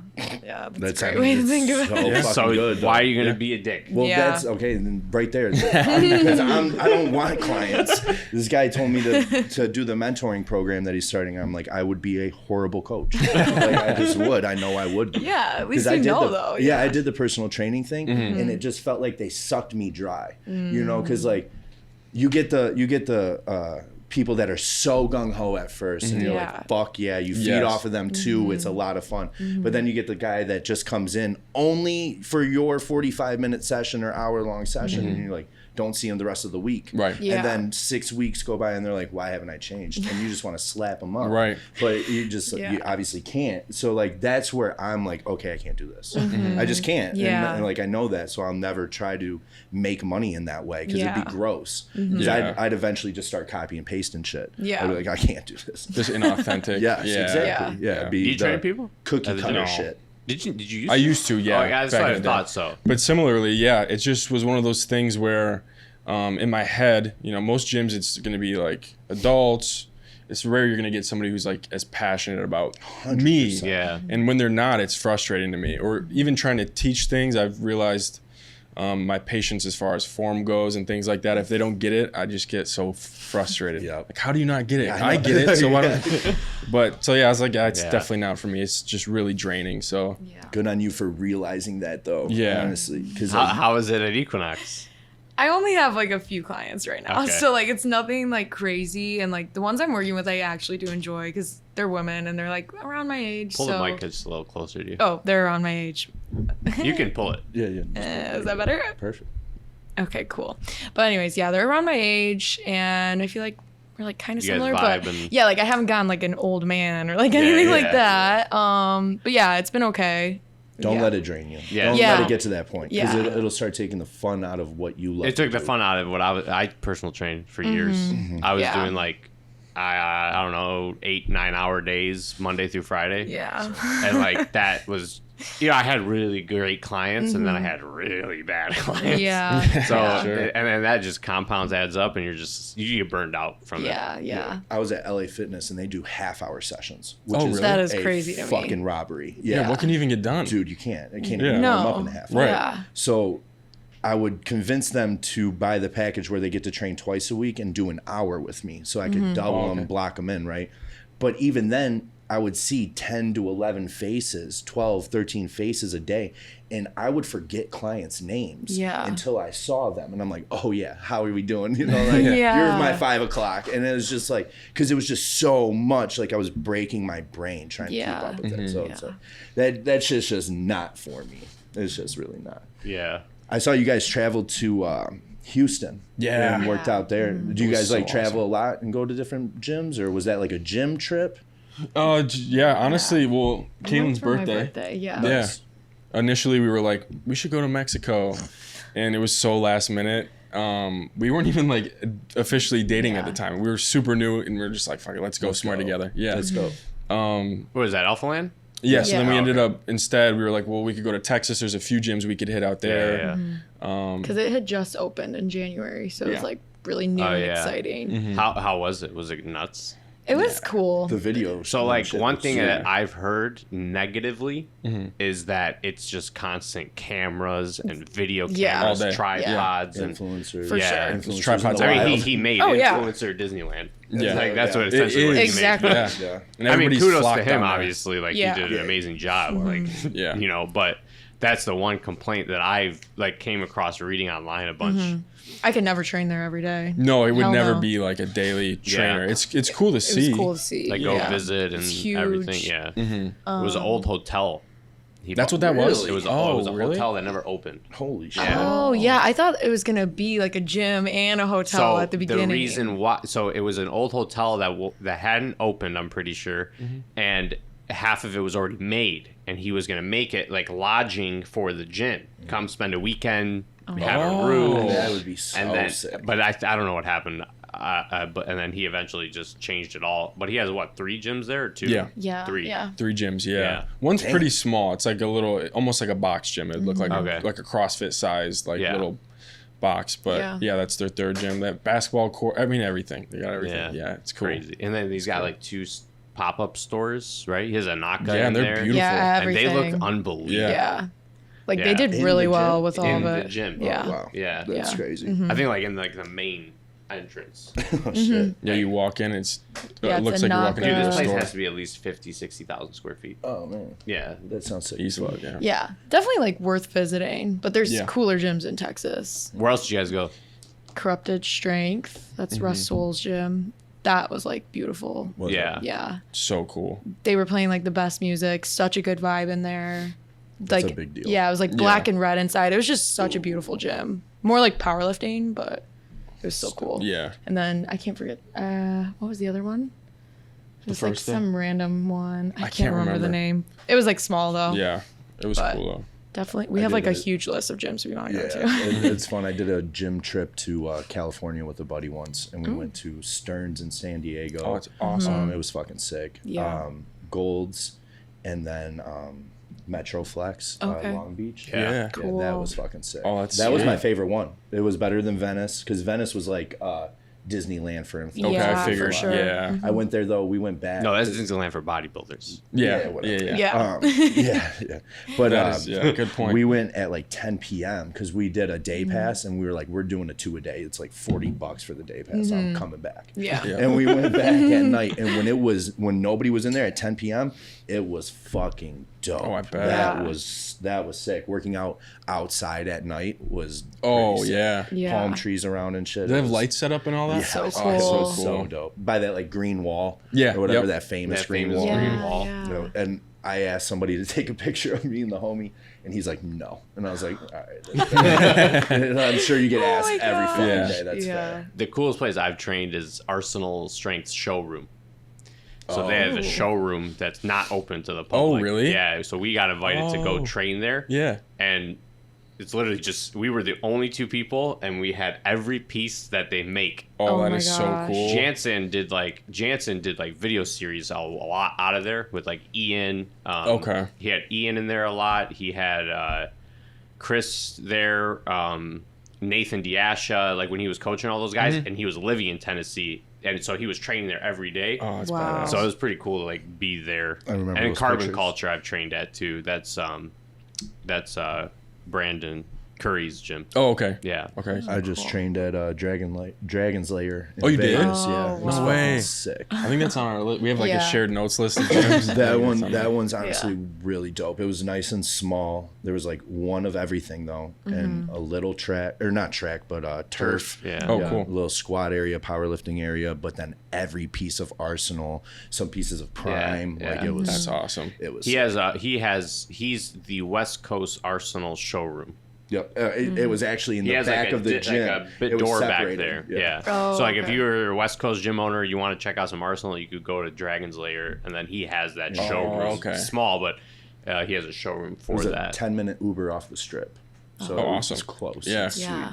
That's a great way to think of it. So fucking So good. why are you going to be a dick? Well, that's okay. Then right there, because I don't want clients. This guy told me to do the mentoring program that he's starting. I'm like, I would be a horrible coach. Like I just would. I know I would be. Yeah, at least 'Cause you know, though. though. Yeah, I did the personal training thing, and it just felt like they sucked me dry. You know, because like you get the people that are so gung-ho at first and you're like, fuck yeah, you feed off of them too. It's a lot of fun. But then you get the guy that just comes in only for your 45-minute session or hour-long session, and you're like, don't see him the rest of the week. Right. Yeah. And then 6 weeks go by and they're like, why haven't I changed? And you just want to slap them up. Right. But you just you obviously can't. So like that's where I'm like, okay, I can't do this. I just can't. Yeah. And like I know that, so I'll never try to make money in that way because it'd be gross. 'Cause Yeah. I'd eventually just start copy and pasting shit. Yeah. I'd be like, I can't do this. Just inauthentic. Yes, exactly. Yeah. Do Be you the train people? cookie As a cutter general? shit. Did you use I used to, yeah. Oh, yeah, that's back what in I the day. thought so. But similarly, yeah, it just was one of those things where in my head, you know, most gyms it's going to be like adults. It's rare you're going to get somebody who's like as passionate about me. Yeah. And when they're not, it's frustrating to me. Or even trying to teach things, I've realized my patience as far as form goes and things like that. If they don't get it, I just get so frustrated. Like, how do you not get it? I get it. So why don't? But so yeah, I was like, it's definitely not for me. It's just really draining. So Good on you for realizing that though. Yeah. Honestly. Because How is it at Equinox? I only have like a few clients right now, Okay. so like it's nothing like crazy, and like the ones I'm working with, I actually do enjoy because they're women and they're like around my age. Pull so the mic just a little closer to you. oh, they're around my age. You can pull it. yeah. Is that better? Perfect. Okay, cool. But anyways, yeah, they're around my age, and I feel like we're like kind of You guys similar, vibe but and- yeah, like I haven't gotten like an old man or like anything like that. But yeah, it's been okay. Don't let it drain you. Yeah. Don't Yeah. let it get to that point because Yeah. it'll start taking the fun out of what you love. It took to the do. fun out of what I personal trained for years. I was Yeah. doing like I don't know 8-9 hour days Monday through Friday. Yeah. And like that was I had really great clients and then I had really bad clients. Yeah. So Sure. and then that just compounds adds up and you get burned out from it. Yeah. I was at LA Fitness and they do half-hour sessions, which Oh, is really? That is a crazy to me. fucking robbery. yeah, what can you even get done? Dude, you can't. It can't Yeah. even warm up No. in a half. Right. Yeah. So I would convince them to buy the package where they get to train twice a week and do an hour with me so I could double them, block them in, right? But even then, I would see 10 to 11 faces, 12, 13 faces a day, and I would forget clients' names until I saw them. And I'm like, oh, yeah, how are we doing? You know, like, you're my 5 o'clock. And it was just like, because it was just so much, like I was breaking my brain trying to keep up with it. So it's like, that shit's just not for me. It's just really not. Yeah. I saw you guys traveled to Houston. Yeah. And worked out there. Do you was guys like so travel a lot and go to different gyms, or was that like a gym trip? Yeah, honestly, well, Caelen's For my birthday. Yeah. Yeah. Initially, we were like, we should go to Mexico, and it was so last minute. We weren't even like officially dating at the time. We were super new, and we were just like, fuck it, let's go somewhere together. Yeah. Let's go. What was that, Alpha Land? Yeah, so then we Yeah. ended up, instead, we were like, well, we could go to Texas. There's a few gyms we could hit out there. Yeah. Because it had just opened in January, so it was like really new and exciting. How was it? Was it nuts? It was cool. The video. So like shit one was thing sweet. that I've heard negatively is that it's just constant cameras and video cameras, All day. tripods, and influencers. For yeah. sure. Influencers Tripods in the are I mean, wild. he made Oh, yeah. influencer Disneyland. Yeah. Like that's what It essentially what he is. Exactly. made. Yeah. Yeah. And I mean, everybody's kudos to flocked him, down there. obviously. Like Yeah. he did an amazing job. Like Yeah. you know, but That's the one complaint that I've like came across reading online a bunch. I could never train there every day. No, it would Hell never no. be like a daily trainer. Yeah. It's cool to It see. was cool to see. Like yeah. go visit and It's huge. everything. Yeah, it was an old hotel. That's what that was? It was a, Oh, it was a really? hotel that never opened. Holy shit. Oh yeah, I thought it was gonna be like a gym and a hotel So at the beginning. the reason why, so it was an old hotel that hadn't opened, I'm pretty sure, and half of it was already made, and he was gonna make it like lodging for the gym. Come spend a weekend, have a room, That would be so and then, sick. but I don't know what happened. But and then he eventually just changed it all. But he has what, 3 gyms there or 2? Yeah, 3. yeah. 3 gyms, yeah. Yeah. One's pretty small. It's like a little, almost like a box gym. It looked like Okay. like a CrossFit sized like Yeah. little box. But yeah. That's their 3rd gym. That basketball court. I mean everything. They got everything. Yeah, it's cool. Crazy. And then he's got like 2 pop-up stores, right? He has a Naka Yeah, in and they're there. beautiful. Yeah, And they everything. look unbelievable. Yeah. Yeah. Like Yeah. they did In really the well gym? with all In of the it. gym. Yeah. Oh, wow. Yeah. That's Yeah. crazy. I think like in like the main entrance. Oh, shit. Yeah, you walk in, it's Yeah, it looks it's like a you're walking Dude, into this a place store. has to be at least 50,000-60,000 square feet. Oh, man. Yeah. That sounds sick. Easily, yeah. Yeah, definitely like worth visiting. But there's Yeah. cooler gyms in Texas. Where else did you guys go? Corrupted Strength. That's Russ Soul's gym. That was like beautiful. Was it? Yeah. Yeah, So cool. they were playing like the best music. Such a good vibe in there. That's Like a big deal. yeah, it was like black and red inside. It was just such a beautiful gym. More like powerlifting, but it was so cool. Yeah. And then I can't forget. What was the other one? It was like first thing? some random one. I can't can't remember the remember. name. It was like small though. Yeah. It was But- cool though. Definitely. We I have like did a it. huge list of gyms we want to Yeah, go to. it's fun. I did a gym trip to California with a buddy once, and we went to Stearns in San Diego. Oh, it's awesome. It was fucking sick. Yeah. Gold's, and then Metroflex, Okay. Long Beach. Yeah. Yeah, that Cool. was fucking sick. Oh, that's that was my sick. favorite one. It was better than Venice because Venice was like Disneyland for him. Okay, Yeah, I for figured. sure. Yeah. I went there though. We went back. No, that's Disneyland for bodybuilders. Yeah. Yeah, Yeah. whatever. Yeah. Yeah. Yeah. But That is, yeah, good point. we went at like 10 p.m. because we did a day pass, and we were like, we're doing a 2 a day. It's like $40 for the day pass. I'm coming back. Yeah. Yeah. And we went back at night, and when nobody was in there at 10 p.m., it was fucking dope. Oh, I bet. That was sick. Working out outside at night was Oh, pretty sick. yeah. Yeah. Palm trees around and shit. Do they It have was- lights set up and all that? Yeah, So it was cool. so dope. By that like green wall, Yeah, or whatever, yep. that famous That green famous wall. green Yeah, wall. yeah. You know, and I asked somebody to take a picture of me and the homie, and he's like, no. And I was like, all right. That's fair. And I'm sure you get asked my every gosh. fucking Yeah. day. That's Yeah. fair. The coolest place I've trained is Arsenal Strength Showroom. So they have Oh. a showroom that's not open to the public. Oh, really? Yeah. So we got invited to go Oh. train there. Yeah. And it's literally just, we were the only 2 people, and we had every piece that they make. Oh, Oh that my is so gosh. cool. Jansen did like video series a lot out of there with like Ian. Okay. He had Ian in there a lot. He had Chris there, Nathan Diasha, like when he was coaching all those guys, and he was living in Tennessee, and so he was training there every day. Oh, it's Wow. badass. So it was pretty cool to like be there. I remember And in those Carbon pictures. Culture, I've trained at too. That's Brandon Curry's gym. Oh, okay. Yeah. Okay. I just trained at Dragon's Lair. In Oh, you did? Vegas. Oh, Yeah, it was wow. No way. fucking sick. I think that's on our list. We have like Yeah. a shared notes list of gyms. That one's honestly really dope. It was nice and small. There was like one of everything though, and a little track, or not track, but turf. Yeah. Oh, cool. A little squat area, powerlifting area, but then every piece of Arsenal, some pieces of Prime. Yeah, Like yeah. it was. That's awesome. It was. He's the West Coast Arsenal showroom. Yep. It was actually in He the has back like a, of the like gym. a bit It was door back separated. there. Yeah. Oh, so like if okay. you're a West Coast gym owner, you want to check out some Arsenal, you could go to Dragon's Lair, and then he has that showroom. okay. Small, but he has a showroom It for was a that. 10-minute Uber off the strip. So Oh, it awesome. was close. Yeah. It's sweet. Yeah.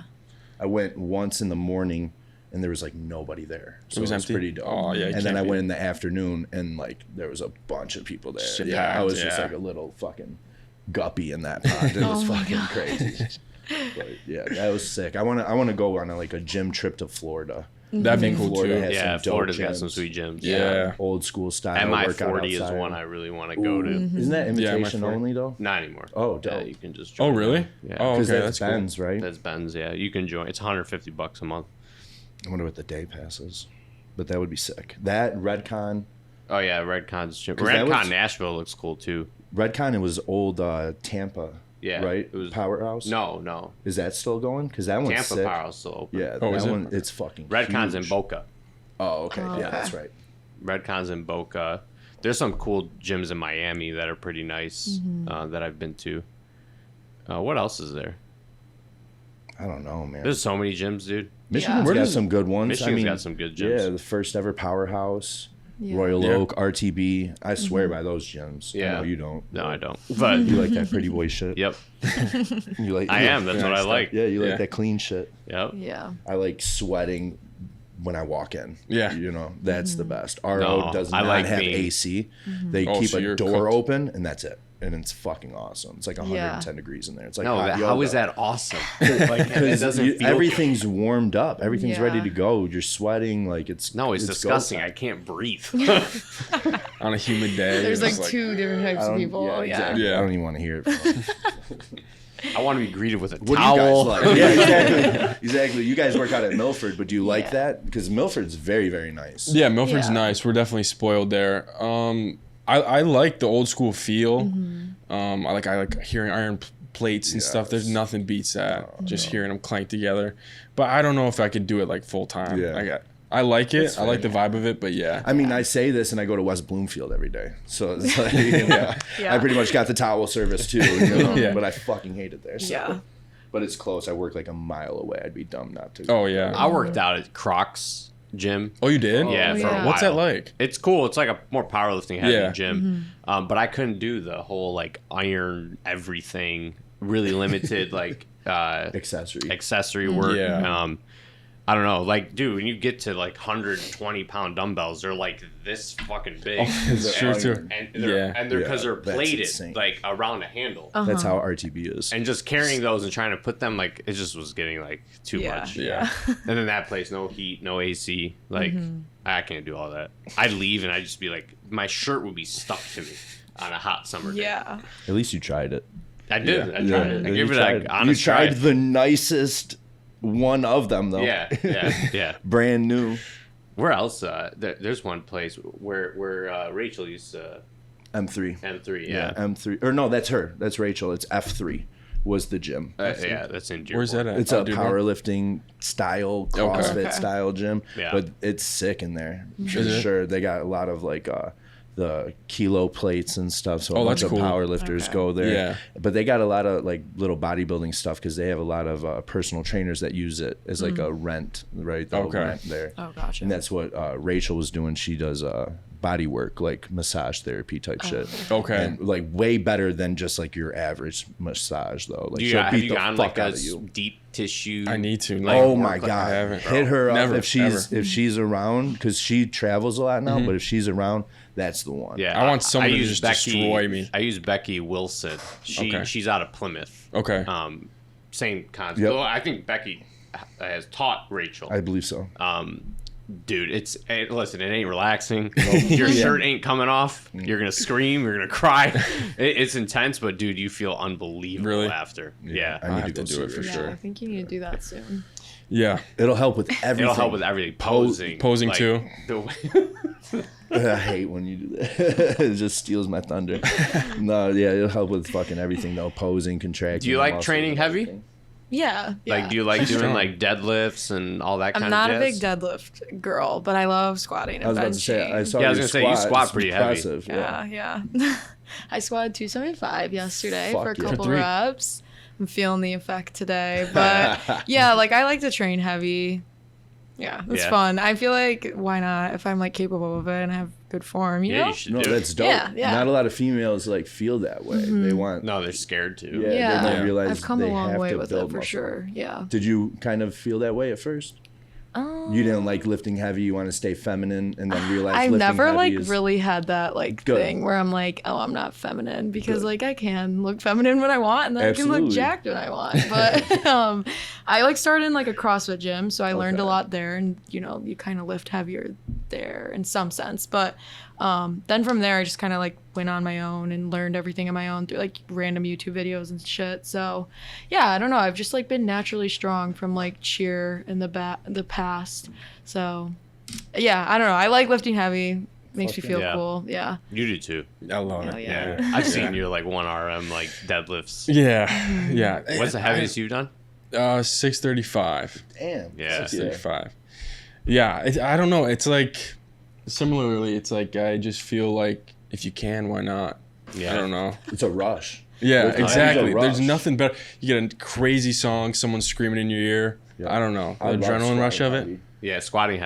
I went once in the morning, and there was like nobody there. So It was empty? pretty dope. Oh, yeah, it And then can't I be. went in the afternoon, and like there was a bunch of people there. Shit Yeah, I was packed, just yeah. like a little fucking guppy in that pond. It was fucking crazy. But yeah, that was sick. I wanna go on a gym trip to Florida. That'd be think cool Florida too. has Yeah, some dope Florida's got some gyms. sweet gyms. Yeah. Old school style. workout MI40 is outside. one I really want to go to. Isn't that invitation MI40. only though? Not anymore. Oh, dope. Yeah, you can just Oh, join. really? Yeah. Oh, okay. Because That's cool. Ben's, right? That's Ben's. Yeah, you can join. It's $150 a month. I wonder what the day pass is. But that would be sick. That Redcon. Oh yeah, Redcon's gym. 'Cause that Redcon was- Nashville looks cool too. Redcon, it was old Tampa. Yeah. Right? It was Powerhouse? No. Is that still going? Because that one's Tampa sick. Powerhouse still open. Yeah, Oh, that is it? one, it's fucking Redcon's in huge. Boca. Oh, okay. Oh, Yeah, okay. that's right. Redcon's in Boca. There's some cool gyms in Miami that are pretty nice that I've been to. What else is there? I don't know, man. There's so many gyms, dude. Michigan's Where got does- some good ones. Michigan's got some good gyms. Yeah, the first ever Powerhouse, Yeah. Royal Yeah. Oak, RTB. I swear by those gyms. I Yeah. know you don't. No, I don't. But You like that pretty boy shit. yep, You like. I am. That's what I like. Yeah, you like Yeah. that clean shit. Yep. Yeah. I like sweating when I walk in. Yeah. You know, that's the best. RO No, does I not like have being- AC. They Oh, keep so a you're door cooked. open and that's it. And it's fucking awesome. It's like 110 degrees in there. It's like No, hot how yoga. is that awesome? Like, it Because doesn't feel everything's warmed up. Everything's Yeah. ready to go. You're sweating like it's No, it's go disgusting. time. I can't breathe. On a humid day. There's it's like two different types of people. Yeah. exactly. Yeah. I don't even want to hear it. I want to be greeted with a What towel. do you guys like? Yeah, exactly. Exactly. You guys work out at Milford, but do you like Yeah. that? Because Milford's very, very nice. Yeah, Milford's Yeah. nice. We're definitely spoiled there. I like the old school feel. I like hearing iron plates and stuff. There's Yes. nothing beats that. Just hearing them clank together. But I don't know if I could do it like full time. Yeah. I like it. That's I like the fair. vibe of it. But yeah. I mean, I say this and I go to West Bloomfield every day. So it's like, yeah. Yeah. I pretty much got the towel service too, you know? Yeah. But I fucking hate it there. So. Yeah. But it's close. I work like a mile away. I'd be dumb not to. Oh yeah. I worked out at Crocs gym. Oh, you did? Yeah, for a yeah. while. What's that like? It's cool. It's like a more powerlifting heavy Yeah. gym. But I couldn't do the whole like iron everything, really limited like accessory work. Yeah. I don't know. Like, dude, when you get to like 120-pound dumbbells, they're like this fucking big. It's true too. And they're Yeah. and they're because Yeah, they're that's plated insane. like around a handle. That's how RTB is. And just carrying those and trying to put them like it just was getting like too Yeah. much. Yeah. And then that place, no heat, no AC. Like I can't do all that. I'd leave and I'd just be like, my shirt would be stuck to me on a hot summer day. Yeah. At least you tried it. I did. Yeah. I tried it. I You gave it tried an honest You tried try. the nicest one of them, though. Yeah. Brand new. Where else? There's one place where Rachel used M3. M3. Yeah, Yeah. M3. Or no, that's her. That's Rachel. It's F3 was the gym. Yeah, that's in Dearborn. Where's that at? It's a Dearborn? powerlifting style, CrossFit Okay. style gym. Yeah. But it's sick in there. For Is it? sure. They got a lot of like the kilo plates and stuff. So a Oh, bunch that's of cool. powerlifters Okay. go there. Yeah. But they got a lot of like little bodybuilding stuff because they have a lot of personal trainers that use it as like a rent, right? They'll Okay. rent there. Oh, gotcha. And that's what Rachel was doing. She does body work, like massage therapy type shit. Okay. And like way better than just like your average massage though. Like she'll Have beat you the gotten fuck like out a of you. deep tissue? I need to. Oh work my like I god! haven't. Hit her up Never, if she's around because she travels a lot now. Mm-hmm. But if she's around, that's the one. Yeah, I want someone to use just destroy me. I use Becky Wilson. She's out of Plymouth. Okay. Same concept. Yep. Well, I think Becky has taught Rachel. I believe so. Dude, listen, it ain't relaxing. Your shirt ain't coming off. You're gonna scream. You're gonna cry. It's intense, but dude, you feel unbelievable Really? after. Yeah. I need have to to go do it see for her. Yeah, sure. I think you need to do that soon. Yeah. It'll help with everything. It'll help with everything. Posing. Posing like, too. I hate when you do that. It just steals my thunder. No, yeah, it'll help with fucking everything though. Posing, contracting. Do you like muscles, training heavy? everything. Yeah. Like, do you like She's doing strong. like deadlifts and all that kind I'm of not a big jazz? deadlift girl, but I love squatting and I was about to say, I benching. saw Yeah, I was your gonna say, you squat. squat It's pretty heavy. impressive. Yeah. I squatted 275 yesterday for a Fuck yeah. couple For 3. reps. I'm feeling the effect today, but yeah, like I like to train heavy. Yeah, it's Yeah. fun. I feel like why not? If I'm like capable of it and have good form, you Yeah, know? you should No, do that's it. dope. Yeah. Not a lot of females like feel that way. They want. No, they're scared to. Yeah, Yeah, they don't realize I've come a they long have way to with it build for muscle. sure. Yeah. Did you kind of feel that way at first? You didn't like lifting heavy. You want to stay feminine, and then realize I've lifting never heavy like is, really had that like Good. thing where I'm like, oh, I'm not feminine because Good. like I can look feminine when I want and then I can Absolutely. look jacked when I want. But I like started in like a CrossFit gym, so I learned a Okay. lot there, and you know you kind of lift heavier there in some sense. But then from there, I just kind of like went on my own and learned everything on my own through like random YouTube videos and shit. So yeah, I don't know. I've just like been naturally strong from like cheer in the past. So yeah, I don't know. I like lifting heavy. Makes me feel yeah. cool. Yeah. You do too. I love Hell it. yeah. Yeah. I've seen your like 1RM like deadlifts. Yeah, yeah. What's the heaviest you've done? 635. Damn. Yeah. 635. Yeah, I don't know. It's like, similarly, it's like I just feel like if you can, why not? Yeah. I don't know. It's a rush. Yeah, It's a exactly. rush. There's nothing better. You get a crazy song, someone screaming in your ear. Yeah. I don't know. I The love adrenaline rush of squatting it. heavy. Yeah, squatting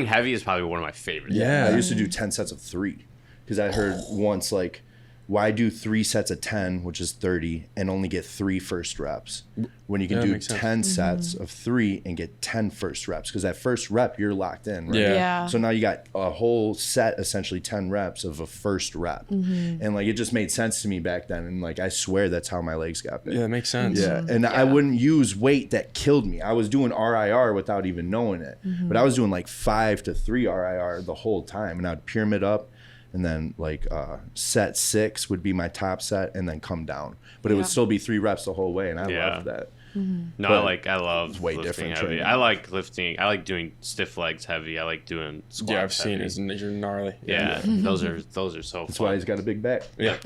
heavy is probably one of my favorites. Yeah. I used to do 10 sets of 3 because I heard once like, why do 3 sets of 10, which is 30, and only get 3 first reps when you can Yeah, do makes sense. 10 sets of 3 and get 10 first reps? Because that first rep you're locked in, right? Yeah. Yeah. So now you got a whole set, essentially 10 reps of a first rep, and like it just made sense to me back then, and like I swear that's how my legs got big. Yeah, that makes sense. Yeah, and I wouldn't use weight that killed me. I was doing RIR without even knowing it, but I was doing like 5 to 3 RIR the whole time, and I'd pyramid up, and then like set 6 would be my top set, and then come down. But it would Yeah. still be 3 reps the whole way, and I Yeah. loved that. No, But I love way lifting different heavy. training. I like lifting. I like doing stiff legs heavy. I like doing squats. Yeah, I've seen heavy. it. You're gnarly. Yeah, those are so That's fun. why he's got a big back. Yeah.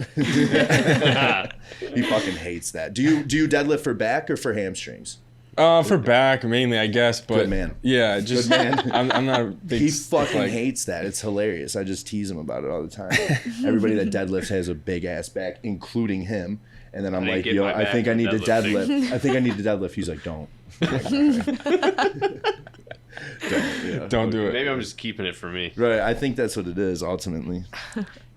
He fucking hates that. Do you deadlift for back or for hamstrings? For back mainly, I guess. But Good man. Yeah, just man. I'm not a big. He fucking like, hates that. It's hilarious. I just tease him about it all the time. Everybody that deadlifts has a big ass back, including him. And then I'm I like, get yo, my I back think I from need to deadlifting. deadlift. I think I need to deadlift. He's like, don't. don't do it. Maybe I'm just keeping it for me. Right. I think that's what it is ultimately.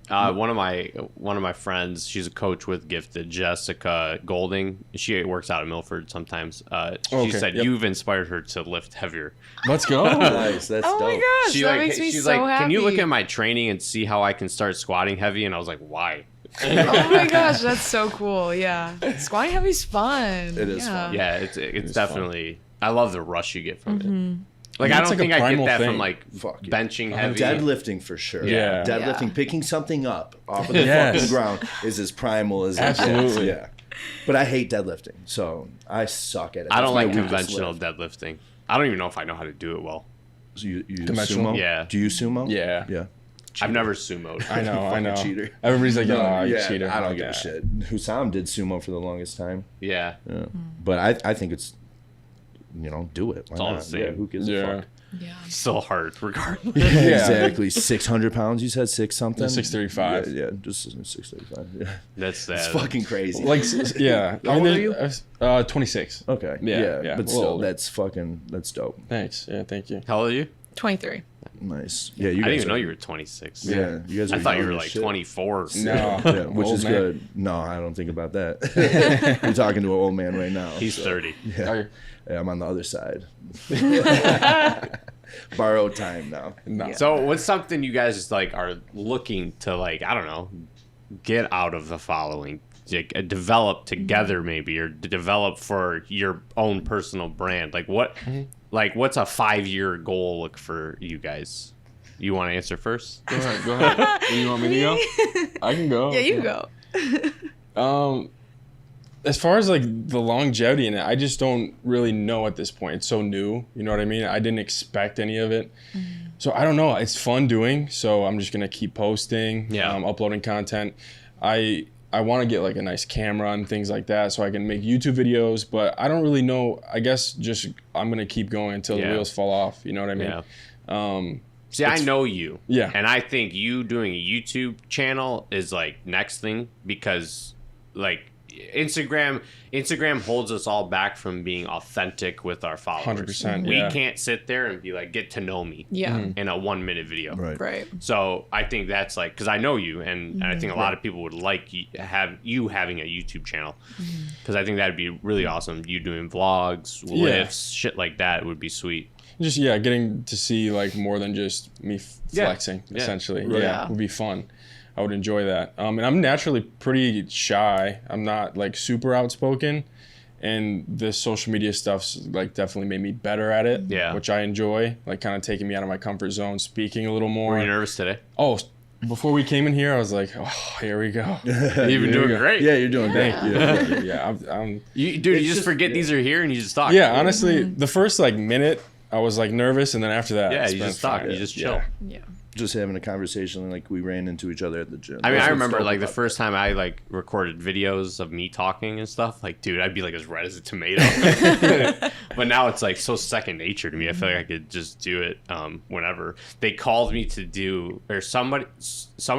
One of my friends, she's a coach with Gifted, Jessica Golding. She works out at Milford sometimes. She Okay, said yep. you've inspired her to lift heavier. Let's go. Nice. That's Oh dope. my gosh, She that like makes me she's so like, happy. can you look at my training and see how I can start squatting heavy? And I was like, why? Oh my gosh, that's so cool. Yeah. Squatting heavy's fun. It is fun. Yeah, it's definitely. I love the rush you get from it. Like Yeah, I it's don't like a think I get primal that thing. from like Fuck yeah. benching heavy. Deadlifting for sure. Yeah. Deadlifting, Yeah. picking something up off of the Yes. fucking ground is as primal as it gets. Absolutely. Yeah. But I hate deadlifting, so I suck at it. I That's don't my like weakest conventional lift. deadlifting. I don't even know if I know how to do it well. So you Conventional? sumo? Yeah. Do you sumo? Yeah. Yeah. I've never sumoed. I know. I Fucking know. cheater. Everybody's like, No, oh, you yeah, cheater. I don't Like give a that. shit. Hussam did sumo for the longest time. Yeah. Yeah. But I think it's, do it. Why It's all the not? same. Yeah, who gives a Yeah. fuck? Yeah. Still hard regardless. Yeah. Exactly. 600 pounds, you said? 6 something? 635. Yeah, just 635. Yeah. That's sad. It's fucking crazy. Like, yeah. How old are you? 26. Okay. Yeah, But a still, little older. that's dope. Thanks. Yeah, thank you. How old are you? 23. Nice. Yeah, you I guys didn't even know are- you were 26. Yeah, you guys are I thought you young were as like shit. 24. No. Yeah, which Old is man. good. No, I don't think about that. You're talking to an old man right now. He's 30. Are- Yeah, I'm on the other side. Borrowed time now. No. So what's something you guys like are looking to like, I don't know, get out of the following? Like, develop together maybe, or develop for your own personal brand. Like what what's a 5-year goal look for you guys? You want to answer first? Go ahead. You want me to go? I can go. Yeah, you go. As far as like the longevity in it, I just don't really know at this point. It's so new, you know what I mean? I didn't expect any of it. So I don't know. It's fun doing, so I'm just gonna keep posting, uploading content. I want to get like a nice camera and things like that so I can make YouTube videos, but I don't really know. I guess just I'm gonna keep going until the wheels fall off, you know what I mean? Yeah. See, I know you. Yeah. And I think you doing a YouTube channel is like next thing, because like Instagram holds us all back from being authentic with our followers. 100%, We yeah. can't sit there and be like, get to know me Yeah. in a 1-minute video. Right. So I think that's like, because I know you, and I think a lot of people would like you having a YouTube channel, because I think that'd be really awesome. You doing vlogs, lifts, shit like that would be sweet. Just getting to see like more than just me flexing, essentially. Right. Yeah, would be fun. I would enjoy that. And I'm naturally pretty shy. I'm not like super outspoken, and the social media stuff's like definitely made me better at it. Yeah. Which I enjoy, like kind of taking me out of my comfort zone, speaking a little more. Were you nervous today? Oh, before we came in here, I was like, oh, here we go. You've been doing great. Yeah, you're doing great. Yeah, I'm You just forget these are here and you just talk. yeah, honestly, the first like minute, I was like nervous, and then after that, Yeah, it's you been just talk. fine. You just chill. Yeah. just having a conversation like we ran into each other at the gym. I mean, That's I what's remember dope like the about first time I like recorded videos of me talking and stuff. Like, dude, I'd be like as red as a tomato. But now it's like so second nature to me. I feel like I could just do it whenever. They called me to do, or somebody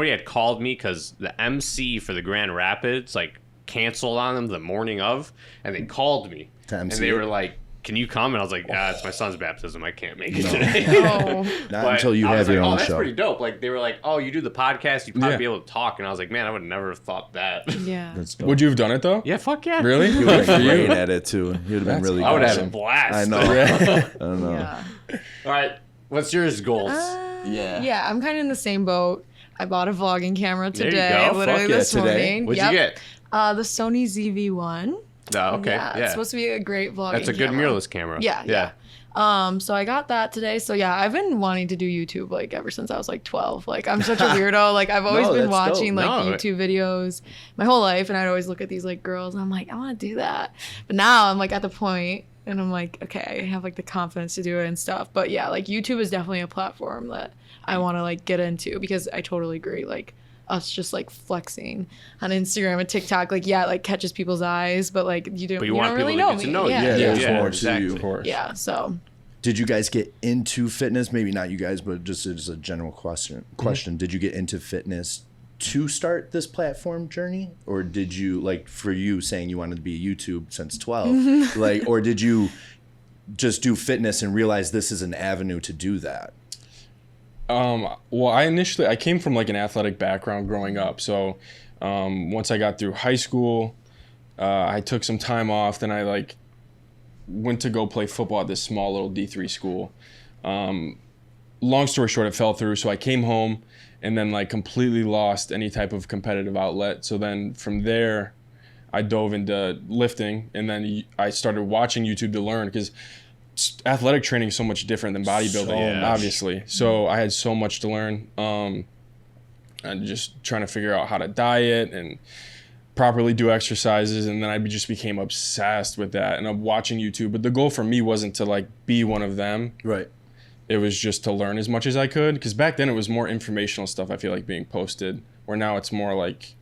had called me because the MC for the Grand Rapids like canceled on them the morning of, and they called me and they were like, "Can you come?" And I was like, "It's my son's baptism. I can't make it today." Oh. Not But until you I was have your like, own that's show. pretty dope. Like they were like, "Oh, you do the podcast, you probably Yeah. be able to talk." And I was like, "Man, I would never have thought that." Yeah. That's dope. Would you have done it though? Yeah, fuck yeah. Really? You would Good have for been great you. at it too. You'd have been That's really. I would have awesome. had a blast. I know. Yeah. I don't know. Yeah. All right, what's yours goals? Yeah, I'm kind of in the same boat. I bought a vlogging camera There you today, go. literally Fuck yeah, this today. morning. What'd Yep. you get? The Sony ZV-1. Oh, okay, Yeah, yeah. it's supposed to be a great vlogging That's a good camera. mirrorless camera. Yeah. So I got that today. So yeah, I've been wanting to do YouTube like ever since I was like 12. Like I'm such a weirdo. Like I've always No, been that's dope. watching like No. YouTube videos my whole life, and I'd always look at these like girls, and I'm like, I want to do that. But now I'm like at the point, and I'm like, okay, I have like the confidence to do it and stuff. But yeah, like YouTube is definitely a platform that I want to like get into, because I totally agree. Like us just like flexing on Instagram and TikTok, like yeah, it, like catches people's eyes, but like you don't, But you you want don't people really to know get me. to know you. Yeah. Yeah, there's Yeah, more exactly. to you. Of course. Yeah. So Did you guys get into fitness? Maybe not you guys, but just as a general question. Did you get into fitness to start this platform journey, or did you, like for you saying you wanted to be a YouTube since 12, like, or did you just do fitness and realize this is an avenue to do that? Well, I came from like an athletic background growing up. So once I got through high school, I took some time off. Then I like went to go play football at this small little D3 school. Long story short, it fell through. So I came home and then like completely lost any type of competitive outlet. So then from there, I dove into lifting, and then I started watching YouTube to learn, because athletic training is so much different than bodybuilding, So much. obviously. So I had so much to learn, and just trying to figure out how to diet and properly do exercises, and then I just became obsessed with that, and I'm watching YouTube. But the goal for me wasn't to like be one of them. Right. It was just to learn as much as I could, because back then it was more informational stuff, I feel like, being posted, where now it's more like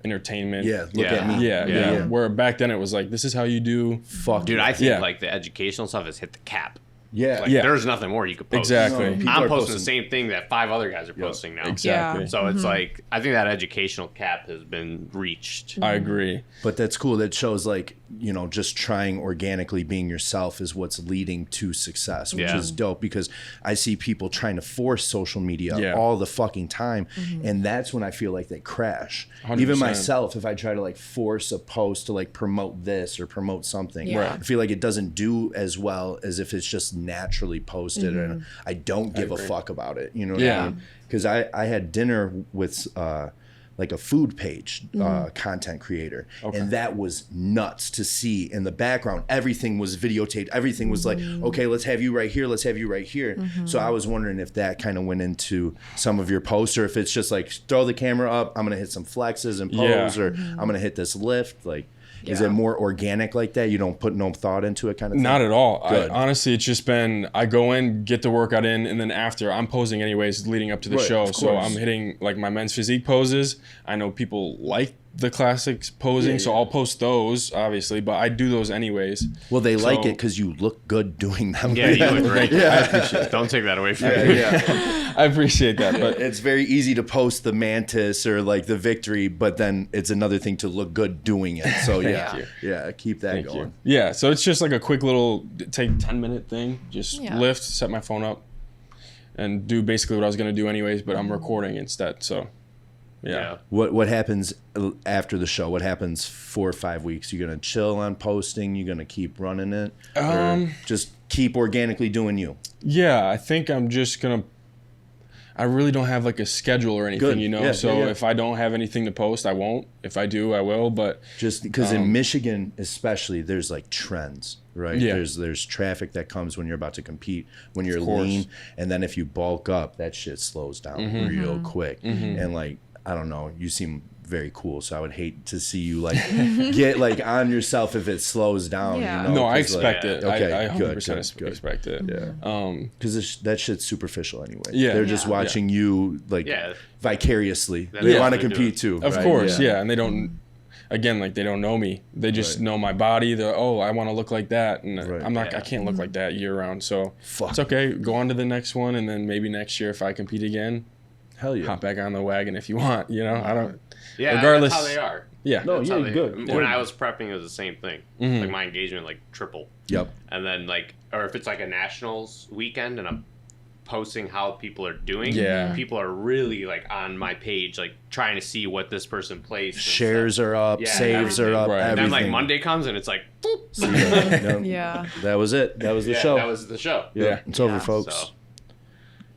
entertainment. Yeah. Look at me. Yeah. Where back then it was like, this is how you do. Fuck. Dude, I think Yeah. like the educational stuff has hit the cap. Yeah. Like, Yeah. there's nothing more you could post. Exactly. No, people I'm are posting the same thing that 5 other guys are posting now. Exactly. Yeah. So it's like, I think that educational cap has been reached. I agree. But that's cool. That shows like, you know, just trying organically being yourself is what's leading to success, which Yeah. is dope, because I see people trying to force social media Yeah. all the fucking time. And that's when I feel like they crash. 100%. Even myself, if I try to like force a post to like promote this or promote something, Yeah. Right. I feel like it doesn't do as well as if it's just naturally posted and I don't give a fuck about it. You know what Yeah. I mean? Because I had dinner with like a food page content creator, and that was nuts to see. In the background, everything was videotaped, everything was like, okay, let's have you right here, let's have you right here. So I was wondering if that kind of went into some of your posts, or if it's just like, throw the camera up, I'm gonna hit some flexes and pose, or I'm gonna hit this lift. Like, is it more organic like that? You don't put no thought into it kind of thing? Not at all. Good. Honestly, it's just been, I go in, get the workout in, and then after, I'm posing anyways leading up to the Right, show. of So course. I'm hitting like my men's physique poses. I know people like the classics posing, so I'll post those, obviously, but I do those anyways. Well, they like So- it because you look good doing them. Yeah, you look great. Yeah. I appreciate it. Don't take that away from me. Yeah. I appreciate that, but It's very easy to post the mantis or like the victory, but then it's another thing to look good doing it. So yeah, you. yeah, keep that thank going. you. Yeah, so it's just like a quick little, take 10-minute thing, just Yeah. lift, set my phone up, and do basically what I was going to do anyways, but I'm recording instead, so yeah. What happens after the show? What happens 4 or 5 weeks? You gonna chill on posting? You gonna keep running it? Or just keep organically doing you? Yeah, I think I'm just gonna. I really don't have like a schedule or anything, Good. you know. Yeah, so yeah. if I don't have anything to post, I won't. If I do, I will. But Just because in Michigan, especially, there's like trends, right? Yeah. There's traffic that comes when you're about to compete, when you're course. lean, and then if you bulk up, that shit slows down real quick. And like, I don't know, you seem very cool. So I would hate to see you like get like on yourself if it slows down. Yeah. You know? No, I 'Cause, like, expect it. Okay, I 100% good. expect it. Yeah. Because that shit's superficial anyway. Yeah. They're just Yeah. watching you like vicariously. That's They what want to they're compete too. Of right? course, yeah. And they don't, again, like they don't know me. They just Right. know my body. They're, oh, I want to look like that. And Right. I'm not, Yeah. I can't look like that year round. So Fuck. it's okay. Go on to the next one. And then maybe next year, if I compete again, Hell yeah. hop back on the wagon if you want, you know, I don't, Yeah, regardless. that's how they are. yeah. No, That's yeah, how they- good. When I was prepping, it was the same thing. Mhm. Like my engagement, like triple. Yep. And then like, or if it's like a nationals weekend and I'm posting how people are doing, Yeah. people are really like on my page, like trying to see what this person placed. and Shares stuff. are up, Yeah, saves are everything. up, Right. And And everything. then like Monday comes and it's like, boop. Yeah. Yeah. That was it. That was the Yeah, show. that was the show. Yeah. It's over, Yeah. folks. So,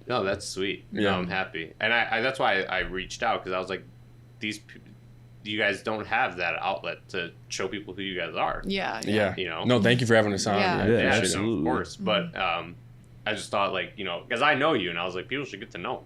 no, that's sweet. Yeah. No, I'm happy, and I that's why I reached out because I was like, you guys don't have that outlet to show people who you guys are. Yeah. Yeah. You know? No, thank you for having us on. Yeah. I Yeah, appreciate Yeah, it. absolutely. of course. But I just thought like, you know, because I know you, and I was like, people should get to know.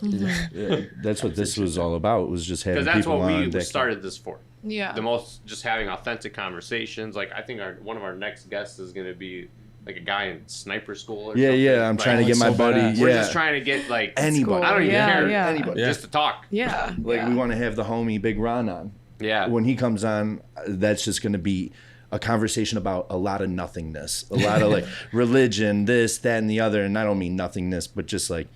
Yeah, that's what this was all about. Was just having Because that's people what on we that started this for. Yeah. The most, just having authentic conversations. Like I think one of our next guests is going to be like a guy in sniper school or Yeah, something. yeah. I'm Like, trying to get that's my so buddy. badass. We're Yeah, just trying to get like anybody. I don't even Yeah, care. yeah. Anybody. Yeah. Just to talk. Yeah. Like yeah. we want to have the homie Big Ron on. Yeah. When he comes on, that's just going to be a conversation about a lot of nothingness, a lot of like religion, this, that, and the other. And I don't mean nothingness, but just like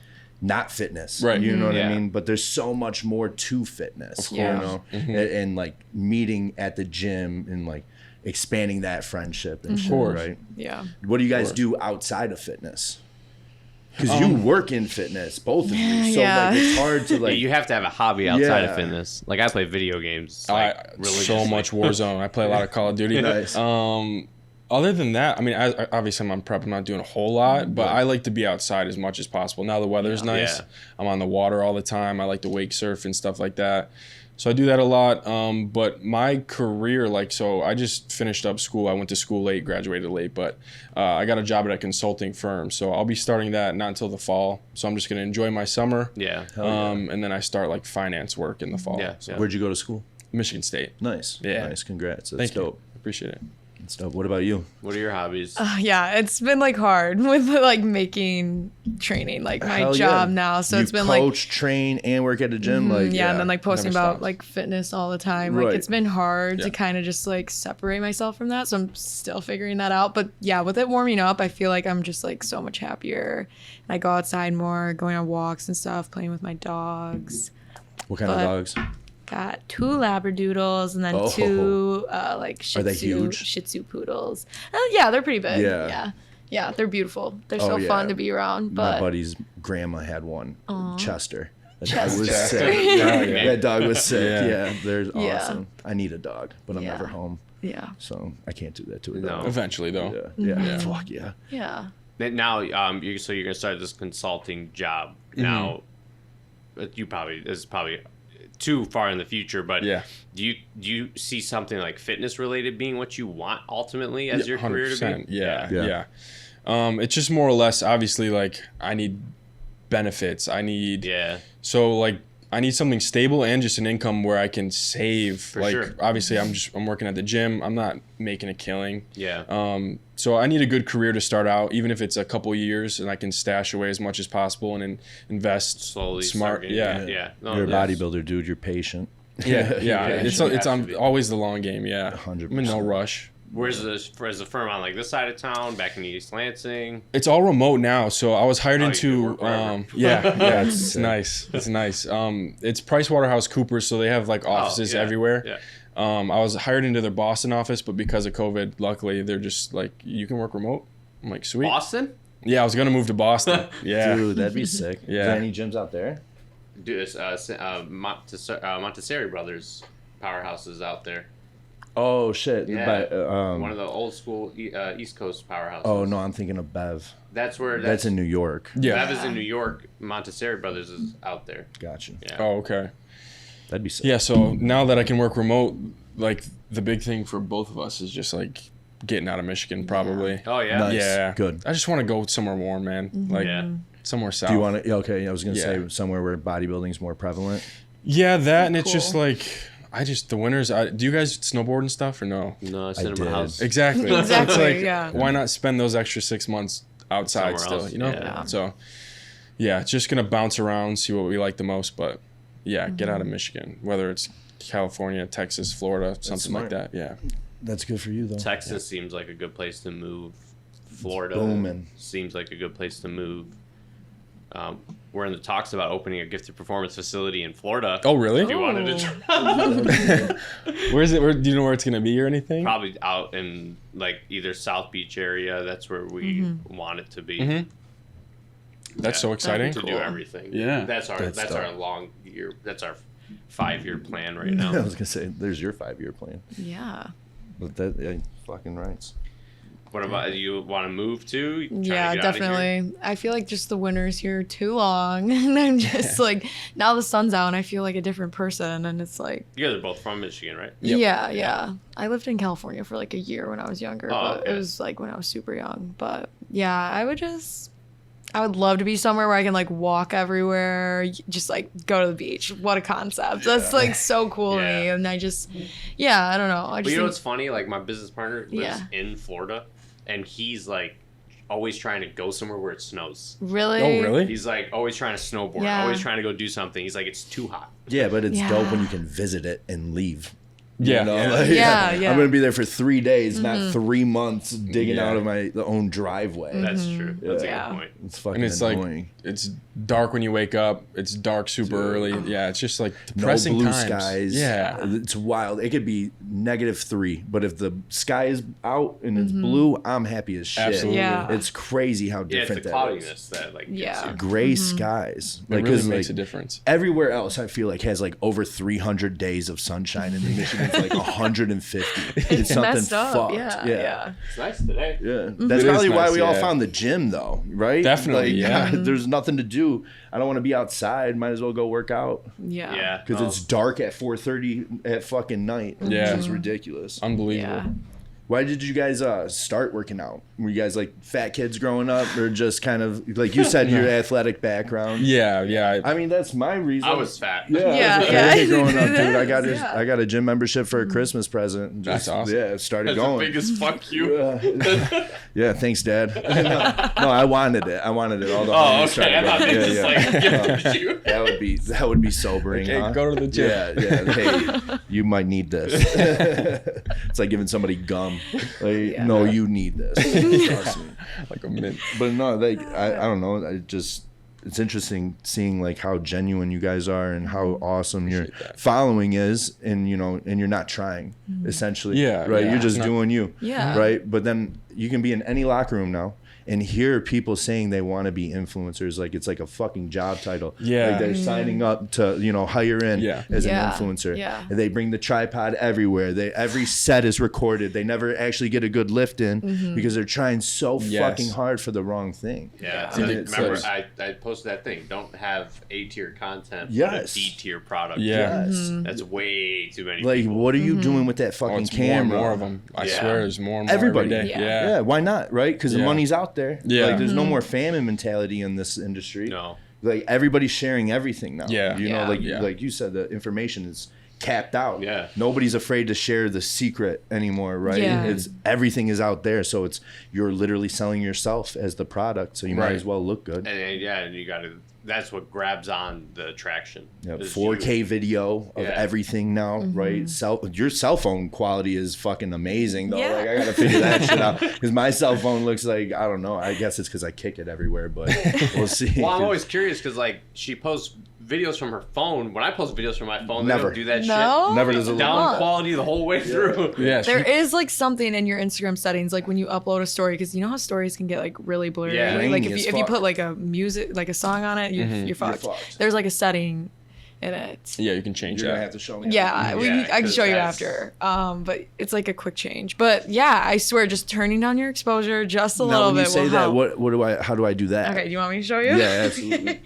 not fitness. Right. You know what Yeah. I mean? But there's so much more to fitness. Of You course. know, Mm-hmm. and like meeting at the gym and like expanding that friendship and shit. course. Right. Yeah. What do you guys course. do outside of fitness? Because you work in fitness, both of you. So Yeah. like it's hard to Yeah, like. you have to have a hobby outside Yeah. of fitness. Like I play video games. Like, So religiously. much Warzone. I play a lot of Call of Duty. Nice. Other than that, I mean, obviously I'm on prep. I'm not doing a whole lot, but I like to be outside as much as possible. Now the weather's nice. Yeah. I'm on the water all the time. I like to wake surf and stuff like that. So I do that a lot. But my career, like, so I just finished up school. I went to school late, graduated late, but I got a job at a consulting firm. So I'll be starting that not until the fall. So I'm just going to enjoy my summer. Yeah. And then I start like finance work in the fall. Yeah. So Where'd you go to school? Michigan State. Nice. Yeah. Nice. Congrats. That's Thank dope. you. Appreciate it. That's dope. What about you? What are your hobbies? Yeah, it's been like hard with like making training like my Hell job yeah. now. So you it's been like coach, train, and work at the gym. Like yeah, and then like posting Never about stops. like fitness all the time. Right. Like it's been hard Yeah. to kind of just like separate myself from that. So I'm still figuring that out. But yeah, with it warming up, I feel like I'm just like so much happier. And I go outside more, going on walks and stuff, playing with my dogs. what kind of but- dogs? Got 2 Labradoodles and then Oh. 2 like Shih Are they Tzu, huge? Shih Tzu poodles. Yeah, they're pretty big. Yeah. Yeah, they're beautiful. They're Oh, so yeah. fun to be around. My But buddy's grandma had one, Chester. That dog Chester. was Chester. sick. Yeah, yeah. That dog was sick. Yeah. Yeah, they're Yeah. awesome. I need a dog, but I'm Yeah. never home, yeah, so I can't do that to a No. dog. Eventually, though. Yeah, yeah, Yeah. fuck yeah. yeah. Now, so you're gonna start this consulting job. Mm-hmm. Now, this is probably too far in the future, but Yeah. do you see something like fitness related being what you want ultimately as your career to 100%. be? Yeah, Yeah. yeah. It's just more or less, obviously, like I need benefits. I need Yeah. so like I need something stable and just an income where I can save. Like sure. obviously, I'm working at the gym. I'm not making a killing. Yeah. So I need a good career to start out, even if it's a couple years, and I can stash away as much as possible and invest Slowly. smart. start Yeah. getting- Yeah. No, You're a that's- bodybuilder, dude. You're patient. Yeah, yeah. Yeah, It's you have to I'm be. always the long game. Yeah, 100%. I'm in no rush. Where's the firm on like this side of town, back in East Lansing? It's all remote now, so I was hired Oh, you can into work wherever. yeah, it's Sick. nice. It's nice. It's PricewaterhouseCoopers, so they have like offices Oh, yeah, everywhere. Yeah. I was hired into their Boston office, but because of COVID, luckily they're just like you can work remote. I'm like sweet. Boston? Yeah, I was gonna move to Boston. Yeah, Dude, that'd be sick. Yeah. Is there any gyms out there? Dude, it's Montessori Brothers powerhouses out there. Oh shit. Yeah. But, One of the old school East Coast powerhouses. oh no, I'm thinking of Bev. That's where That's in New York. yeah. Bev is in New York. Montessori Brothers is out there. Gotcha. Yeah. Oh, okay. That'd be sick. Yeah, so now that I can work remote, like the big thing for both of us is just like getting out of Michigan, probably. Oh yeah. Nice. Yeah, Good. I just want to go somewhere warm, man. Like Yeah. somewhere south. Do you want to? Okay, I was gonna Yeah. say somewhere where bodybuilding's more prevalent. Yeah, that and it's Cool. just like the winters. Do you guys snowboard and stuff or no? No, I sit in did. my house. Exactly. Exactly, It's like, yeah. why not spend those extra 6 months outside Somewhere still? else, You know. yeah. So, yeah, just gonna bounce around, see what we like the most, but yeah, get out of Michigan, whether it's California, Texas, Florida, something like smart. that. Yeah. That's good for you though. Texas seems like a good place to move. Florida booming. seems like a good place to move. We're in the talks about opening a gifted performance facility in Florida. Oh, really? If you wanted to try. Where's it? Do you know where it's gonna be or anything? Probably out in like either South Beach area. That's where we want it to be. That's Yeah. so exciting. To do everything. Yeah. That's our That's our dope. long year. That's our 5-year plan right I now. was gonna say, there's your 5-year plan. Yeah. But that fucking rights. What about you? Want to move too? Trying to Yeah, get out of here? definitely. I feel like just the winter's here too long, and I'm just like, now the sun's out, and I feel like a different person, and it's like, You guys are both from Michigan, right? Yep. yeah. I lived in California for like a year when I was younger, Oh, but okay. it was like when I was super young. But yeah, I would love to be somewhere where I can like walk everywhere, just like go to the beach. What a concept! That's like so cool to me, Yeah. and I just, I don't know. I But just you know think, what's funny? Like my business partner lives Yeah. in Florida, and he's like always trying to go somewhere where it snows. really, Oh, really? He's like always trying to snowboard, Yeah. always trying to go do something. He's like, it's too hot. Yeah, but it's Yeah. dope when you can visit it and leave. Yeah. You know, Yeah. like, Yeah, I'm yeah. gonna be there for 3 days, not 3 months digging Yeah. out of my own driveway. That's true. That's Yeah. a good point. It's fucking And it's annoying. like it's dark when you wake up. It's dark super early. Yeah, it's just like No depressing blue times. skies. Yeah. It's wild. It could be -3, but if the sky is out and it's blue, I'm happy as shit. Absolutely. Yeah. It's crazy how Yeah, it's different the that is. cloudiness that like gets Yeah. you. Gray skies. It really 'cause, makes a difference. Everywhere else, I feel like has like over 300 days of sunshine, and Michigan's like 150. It's something messed up. fucked. Yeah. It's nice today. Yeah. That's It is probably why nice, we all yeah. found the gym, though, right? Definitely, yeah. There's nothing to do. I don't want to be outside. Might as well go work out Yeah. Yeah. because no. it's dark at 4:30 at fucking night. Yeah. It's ridiculous. Unbelievable. Yeah. Why did you guys start working out? Were you guys like fat kids growing up, or just kind of like you said, your athletic background? Yeah, yeah. I mean, that's my reason. I was fat. Yeah, Yeah, I was a yeah. fat kid growing up, dude. Yeah. I got a gym membership for a Christmas present. And That's awesome. Yeah, started That's going. the biggest fuck you. Yeah, thanks, Dad. No, I wanted it. I wanted it. All the Oh, homies okay. started I thought going. they just like gifted you. That would be sobering. Okay, huh? go to the gym. Yeah. Hey, you might need this. It's like giving somebody gum. Like, no, you need this. Trust me. Like a mint. But no, like I don't know. It's interesting seeing like how genuine you guys are and how awesome your Appreciate that. following is, and and you're not trying essentially. Yeah, right. yeah. You're just Not- doing you. Yeah. Right. But then you can be in any locker room now and hear people saying they want to be influencers, like it's like a fucking job title. Yeah. Like they're signing up to hire in Yeah. as Yeah. an influencer. Yeah. And they bring the tripod everywhere. Every set is recorded. They never actually get a good lift in because they're trying so Yes. fucking hard for the wrong thing. Yeah. It's So ridiculous. remember, I posted that thing. Don't have A-tier content. Yes. But a D-tier product. Yeah. Yes. That's way too many Like, people. what are you doing with that fucking Oh, it's camera? more and more of them. I Yeah. swear, there's more and more Everybody. every day. Yeah. Yeah, why not? Right? Because the Yeah. money's out there. Yeah. Like, there's no more famine mentality in this industry. No. Like, everybody's sharing everything now. Yeah. You Yeah. know, Yeah. like you said, the information is capped out. Yeah. Nobody's afraid to share the secret anymore, right? Yeah. It's everything is out there, so you're literally selling yourself as the product, so you might Right. as well look good. And you got to. That's what grabs on the attraction. Yeah, is 4K you. video of Yeah. everything now, right? Your cell phone quality is fucking amazing, though. Yeah. Like, I gotta figure that shit out because my cell phone looks like, I don't know. I guess it's because I kick it everywhere, but we'll see. Well, I'm always curious because like she posts videos from her phone. When I post videos from my phone, they Never. don't do that No? shit. Never does it look Down like that. quality the whole way through. Yeah. There is like something in your Instagram settings, like when you upload a story, because you know how stories can get like really blurry. Yeah. Like Grainy if as you fuck. put like a music, like a song on it, you're fucked. fucked. There's like a setting in it. Yeah, you can change You're gonna that. have to show me. Yeah, Yeah, I can 'cause show you that's- after. But it's like a quick change. But yeah, I swear, just turning down your exposure just a Now, little when you bit say will that, help. how do I do that? Okay, do you want me to show you? Yeah, absolutely.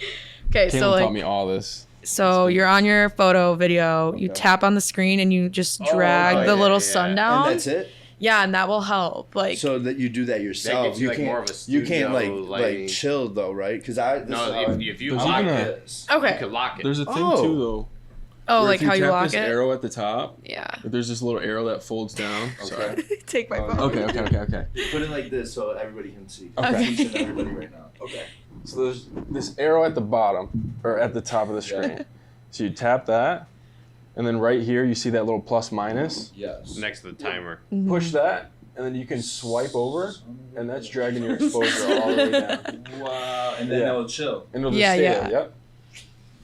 Okay, Caleb so taught like, me all this. so you're on your photo video. You Okay. tap on the screen and you just drag okay, the little yeah. sun down. And that's it. Yeah, and that will help. Like, So that you do that yourself. gives you, like, more of a you can't studio like lighting. chill though, right? Because No, if you There's lock even a- it, okay. you could lock it. There's a thing Oh. too, though. Oh, where like if how you tap lock this it? arrow at the top, Yeah. there's this little arrow that folds down. Sorry. Take my phone. Okay. Put it like this so everybody can see. Okay. I'm teaching everybody right now. Okay. So there's this arrow at the bottom, or at the top of the screen. So you tap that, and then right here you see that little plus minus. Yes. Next to the timer. Push that, and then you can swipe over, and that's dragging your exposure all the way down. Wow. And then Yeah. it'll chill. And it'll just Yeah, stay yeah. there. Yep.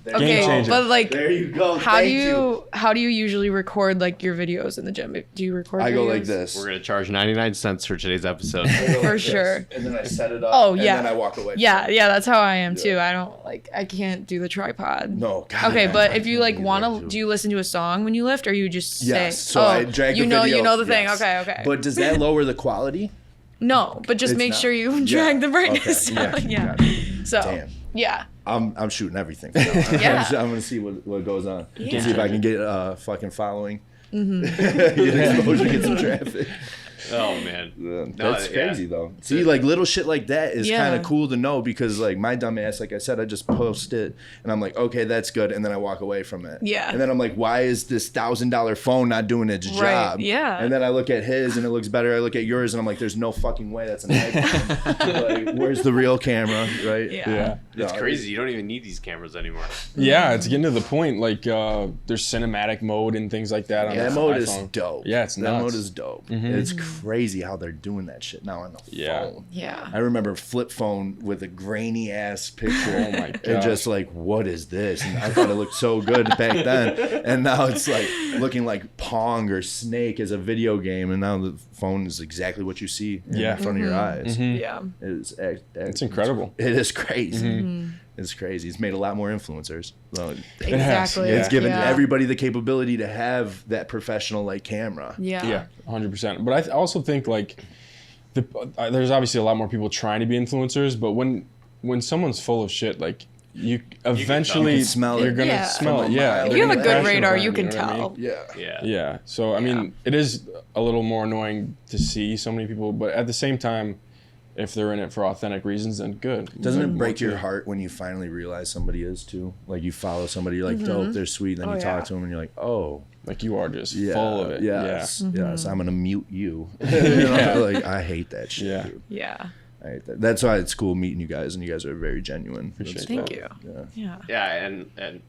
There Game Okay, changer. but like, There you go. how Thank do you usually record like your videos in the gym? Do you record? I go videos? like this. We're gonna charge 99 cents for today's episode. I go like For this, sure. And then I set it up. Oh, and yeah. then I walk away. Yeah, that's how I am too. Yeah. I don't I can't do the tripod. No. God, Okay, but if you like need want that to, too. do you listen to a song when you lift, or you just Yes. say, So I drag you the know, video. you know the thing. Yes. Okay. But does that lower the quality? No, but just It's make not? sure you Yeah. drag the brightness. Okay. Yeah. Gotcha. So Damn. yeah. I'm shooting everything. For now. Yeah. I'm gonna see what goes on. Yeah. See if I can get fucking following. Get exposure, get some traffic. Oh man. That's yeah. crazy though. See, like little shit like that is Yeah. kind of cool to know because like my dumb ass, like I said, I just post it and I'm like, okay, that's good, and then I walk away from it. Yeah. And then I'm like, why is this $1,000 phone not doing its Right, job? yeah. And then I look at his and it looks better. I look at yours and I'm like, there's no fucking way that's an iPhone. Like, where's the real camera, right? Yeah. It's No, crazy. You don't even need these cameras anymore. Yeah, it's getting to the point like there's cinematic mode and things like that on That the mode is iPhone. dope. Yeah, it's that nuts. mode is dope. It's crazy how they're doing that shit now on the Yeah. phone. Yeah. I remember flip phone with a grainy ass picture. Oh my And gosh. just like, what is this? And I thought it looked so good back then. And now it's like looking like Pong or Snake as a video game. And now the phone is exactly what you see Yeah. in front of your eyes. Yeah. It's incredible. It is crazy. It's crazy. It's made a lot more influencers. So Exactly. it's given Yeah. everybody the capability to have that professional like camera. Yeah. Yeah, 100%. But I also think like there's obviously a lot more people trying to be influencers, but when someone's full of shit, like you eventually You can smell it. you're gonna Yeah. smell it. From a Yeah, mile. If they're you have a gonna good crash in radar, front you of can know what I mean? tell. Yeah. Yeah. Yeah. So I mean, it is a little more annoying to see so many people, but at the same time, if they're in it for authentic reasons, then good. Doesn't Good, it break more your to- heart when you finally realize somebody is too? Like you follow somebody, you're like, dope, they're sweet. Then Oh, you yeah. talk to them and you're like, oh, Like you are just yeah, full of it. yes, yes, I'm gonna mute you. Yeah. Like I hate that shit. Yeah. Dude. Yeah. I hate that. That's why it's cool meeting you guys, and you guys are very genuine. Appreciate That's Thank cool. you. Yeah. Yeah. Yeah, and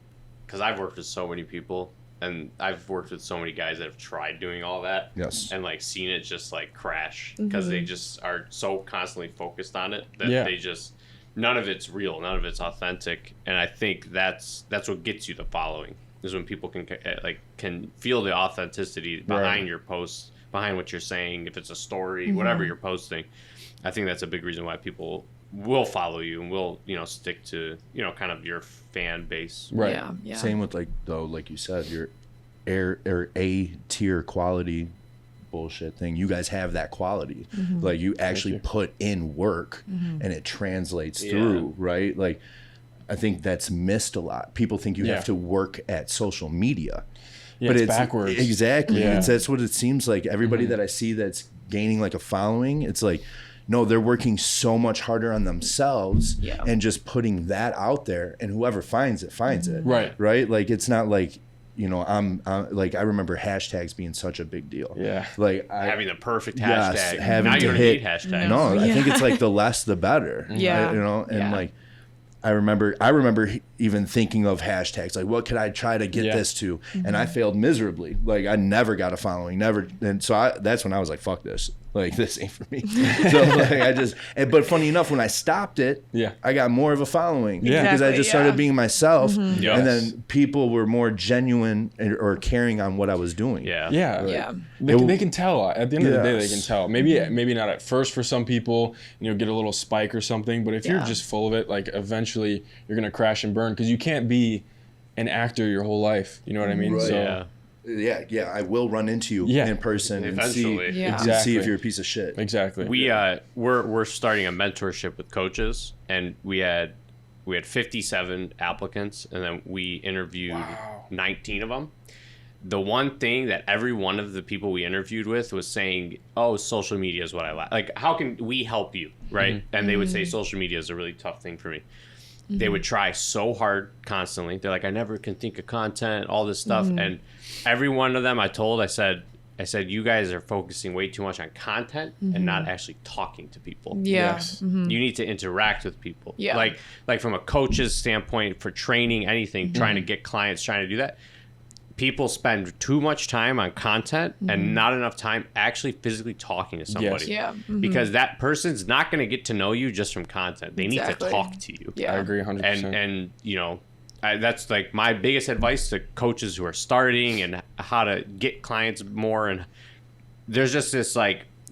because I've worked with so many people, and I've worked with so many guys that have tried doing all that, Yes. and like seen it just like crash because they just are so constantly focused on it that Yeah. they just none of it's real, none of it's authentic, and I think that's what gets you the following is when people can feel the authenticity behind your posts, behind what you're saying, if it's a story, whatever you're posting. I think that's a big reason why people will follow you and will stick to kind of your fan base. Right. Yeah. Yeah. Same with like you said, your A tier quality bullshit thing. You guys have that quality. Like you actually put in work and it translates through, right? Like I think that's missed a lot. People think you Yeah. have to work at social media. Yeah, But it's backwards. Exactly. Yeah. That's what it seems like. Everybody that I see that's gaining like a following, it's like, no, they're working so much harder on themselves Yeah. and just putting that out there, and whoever finds it finds it. Right. Right. Like it's not like, I'm like, I remember hashtags being such a big deal. Yeah. Like Having the perfect Yes, hashtag. having Now you to don't hit- need hashtags. no, I Yeah. think it's like the less the better. Yeah. And Yeah. like I remember even thinking of hashtags like what could I try to get Yeah. this to, and I failed miserably. Like I never got a following, never. And so that's when I was like, fuck this, like this ain't for me. So like but funny enough, when I stopped it, Yeah. I got more of a following. Yeah. Because I Exactly, just started yeah. being myself, Yes. and then people were more genuine or caring on what I was doing. Yeah. Yeah. Yeah. They can tell. At the end of the day, they Yes. can tell. Maybe not at first for some people, get a little spike or something. But if you're Yeah. just full of it, like eventually you're gonna crash and burn because you can't be an actor your whole life. You know what I mean? Right. So Yeah. I will run into you Yeah. in person Eventually. and see, Yeah. and see if Exactly. you're a piece of shit. exactly. We're starting a mentorship with coaches, and we had 57 applicants, and then we interviewed 19 of them. The one thing that every one of the people we interviewed with was saying, "Oh, social media is what I like. Like, how can we help you?" Right? And they would say, "Social media is a really tough thing for me." they would try so hard constantly. They're like, I never can think of content, all this stuff. And every one of them I said, you guys are focusing way too much on content and not actually talking to people. Yeah. Yes. You need to interact with people. Yeah. Like from a coach's standpoint for training, anything, trying to get clients, trying to do that. People spend too much time on content and not enough time actually physically talking to somebody. Yeah. Because that person's not going to get to know you just from content. They need to talk to you. Yeah. I agree 100%. And you know, that's like my biggest advice to coaches who are starting and how to get clients more. And there's just this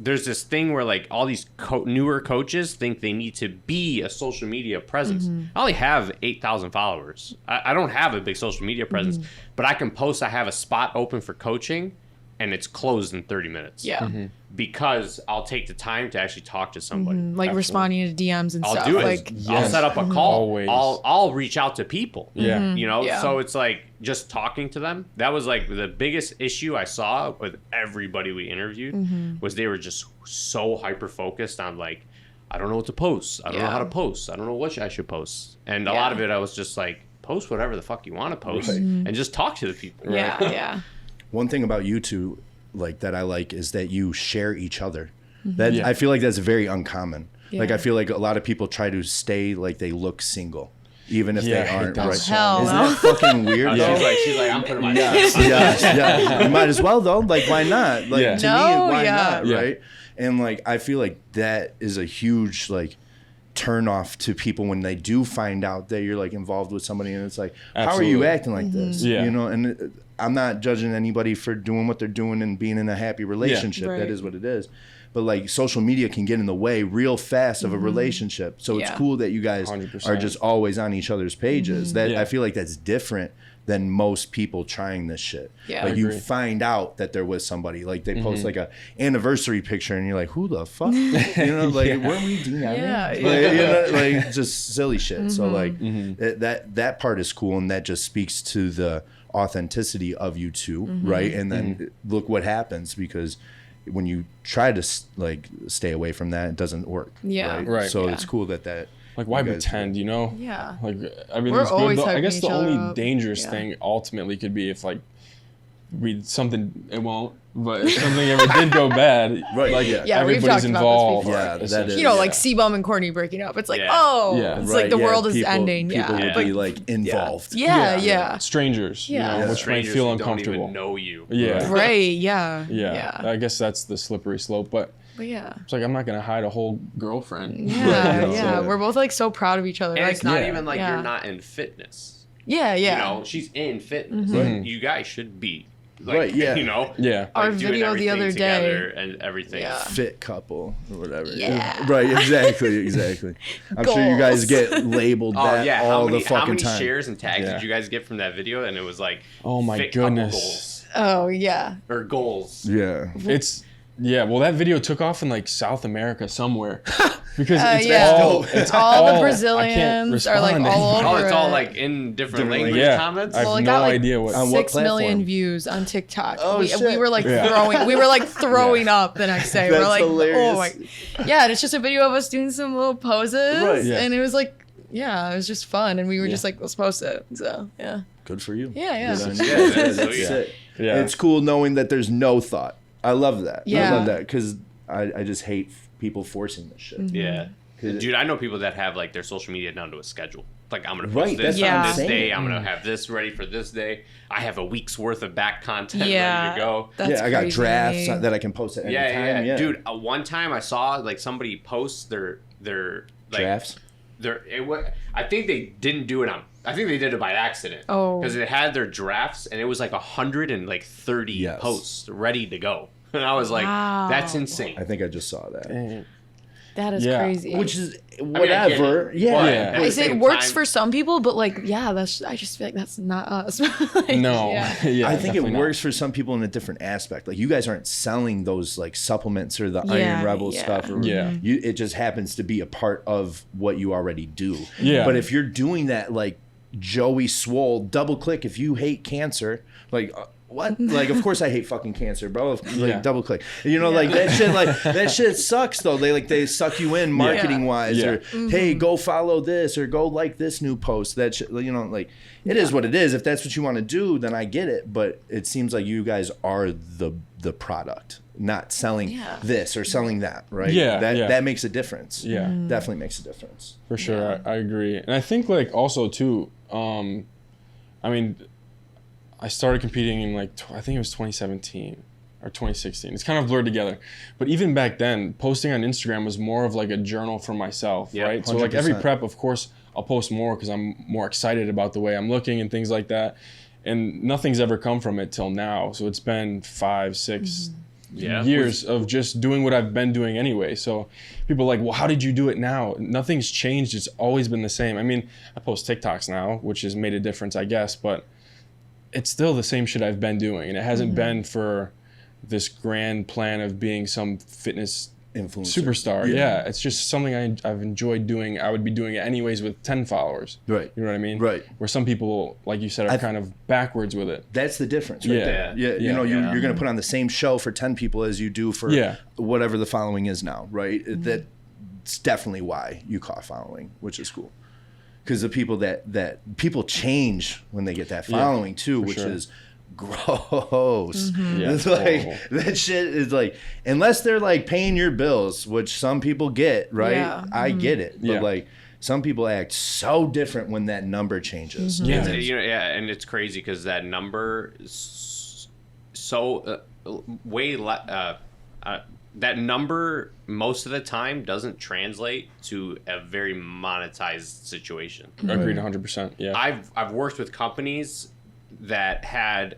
there's this thing where like all these newer coaches think they need to be a social media presence. I only have 8,000 followers. I don't have a big social media presence, but I can post. I have a spot open for coaching, and it's closed in 30 minutes. Yeah. Because I'll take the time to actually talk to somebody. Like responding to DMs and I'll stuff. do it. Like, I'll set up a call. Always. I'll reach out to people. Yeah. You know, Yeah. so it's like just talking to them. That was like the biggest issue I saw with everybody we interviewed was they were just so hyper focused on like, I don't know what to post. I don't know how to post. I don't know what I should post. And a lot of it, I was just like, post whatever the fuck you want to post and just talk to the people. yeah. One thing about you two, like that I like, is that you share each other. That I feel like that's very uncommon. Yeah. Like I feel like a lot of people try to stay like they look single, even if Yeah, they I hate aren't. that Right? so Hell Isn't no. that fucking weird? though? She's like, I'm putting my Yeah. You might as well though. Like, why not? Like Yeah. to No, me, why yeah. not? Yeah. Right? And like, I feel like that is a huge like turn off to people when they do find out that you're like involved with somebody, and it's like, how are you Absolutely. acting like this? Yeah. You know, and I'm not judging anybody for doing what they're doing and being in a happy relationship. Right. That is what it is. But like social media can get in the way real fast of a relationship. So it's Yeah. cool that you guys 100%. are just always on each other's pages. That Yeah. I feel like that's different than most people trying this shit. Yeah. Like I you agree. find out that they're with somebody. Like they post like a anniversary picture and you're like, who the fuck? You know, like weren't we DMing? Yeah, Like, yeah. you know, like just silly shit. So like that part is cool, and that just speaks to the authenticity of you two, right? And then look what happens, because when you try to like stay away from that, it doesn't work. Yeah. Right. So Yeah. it's cool that Like, why you guys- pretend, you know? Yeah. Like, everything's good. always Though. I hyping guess the each other only up. dangerous Yeah. thing ultimately could be if, like, it won't, but if something ever did go bad, Right, like, yeah. Yeah, we've everybody's talked about this involved. before. Yeah, that essentially. is- You know, like Yeah. C-Bum and Courtney breaking up. It's like, Yeah. oh, Yeah. it's like the yeah, world is people- ending. People Yeah. would be like involved. Yeah. Strangers, Yeah. you know, which Strangers might feel who uncomfortable. don't even know you. Yeah. Right. Yeah. Yeah. I guess that's the slippery slope, but But yeah. it's like, I'm not going to hide a whole girlfriend. Yeah. Right, Yeah. so- We're both like so proud of each other. And Like, it's not yeah. even like Yeah. you're not in fitness. yeah. You know, she's in fitness. Right. Like, you guys should be. Like, Right, yeah. You know? Yeah. Our like, doing video the everything other day. together and everything. Yeah. Fit couple or whatever. Yeah. Right, exactly. I'm sure you guys Goals. get labeled Oh that yeah, all how many, the fucking time. shares and tags Yeah. did you guys get from that video? And it was like, Oh my fit couple goodness. goals Oh yeah. or goals. Yeah. It's, yeah, well, that video took off in, like, South America somewhere. Because it's yeah. all, It's all the I can't Brazilians are like respond to all it. over. Oh, it's all it. like in different Different language Yeah. comments. I have Well, it no got like idea what. On what 6 million platform? views on TikTok. Oh, we shit. were like Yeah. throwing up the next day. We're That's like, hilarious. oh my, yeah. And it's just a video of us doing some little poses, Right. Yeah. and it was like, yeah, it was just fun, and we were just like, let's post it. So yeah, Good for you. yeah. Good on Yeah, you. that's That's sweet. it. Yeah. It's cool knowing that there's no thought. I love that. I Yeah. love that because I just hate people forcing this shit. Yeah. 'Cause Dude, I know people that have like their social media down to a schedule. Like, I'm gonna post Right, this that's what on I'm this saying. day. I'm gonna have this ready for this day. I have a week's worth of back content Yeah. ready to go. That's yeah, I got crazy. drafts that I can post at any time. Yeah, Dude, one time I saw like somebody post their like drafts. I think they didn't do it on. I think they did it by accident. Oh. because they had their drafts and it was like 130 Yes. posts ready to go, and I was like, Wow. that's insane. I think I just saw that. Dang. That is Yeah. crazy. Which is I get whatever. it, Yeah. but Yeah. at I the say it same works time- for some people, but like, yeah, I just feel like that's not us. Like, No. yeah. Yeah, I think it definitely not. works for some people in a different aspect. Like you guys aren't selling those like supplements or the Yeah, Iron Rebel yeah. stuff. Or Yeah. it just happens to be a part of what you already do. Yeah. But if you're doing that like Joey Swole, double click if you hate cancer, like what? Like, of course I hate fucking cancer, bro. Like, double click. You know, Yeah. like that shit sucks though. They suck you in marketing wise, Yeah. or hey, go follow this, or go like this new post. That shit, you know, like it is what it is. If that's what you want to do, then I get it. But it seems like you guys are the product, not selling this or selling that, right? Yeah, that makes a difference. Yeah. Definitely makes a difference. For sure, I agree. And I think like also too, I mean, I started competing in like, I think it was 2017 or 2016. It's kind of blurred together. But even back then, posting on Instagram was more of like a journal for myself, right? So like every 100%. prep, of course, I'll post more because I'm more excited about the way I'm looking and things like that. And nothing's ever come from it till now. So it's been 5, 6 years of just doing what I've been doing anyway. So people are like, well, how did you do it now? Nothing's changed. It's always been the same. I mean, I post TikToks now, which has made a difference, I guess, but it's still the same shit I've been doing. And it hasn't been for this grand plan of being some fitness Influencer. superstar. Yeah. It's just something I've enjoyed doing. I would be doing it anyways with 10 followers. Right. You know what I mean? Right. Where some people, like you said, are kind of backwards with it. That's the difference, right? Yeah. There. Yeah. You know, you're going to put on the same show for 10 people as you do for whatever the following is now, right? That's definitely why you caught following, which is cool. Because the people that people change when they get that following too, which is gross. Yeah, it's like that shit is like, unless they're like paying your bills, which some people get, right? Yeah. I get it, but like some people act so different when that number changes. Yeah. You know, and it's crazy because that number is so that number most of the time doesn't translate to a very monetized situation. Agreed 100%. Yeah. I've worked with companies that had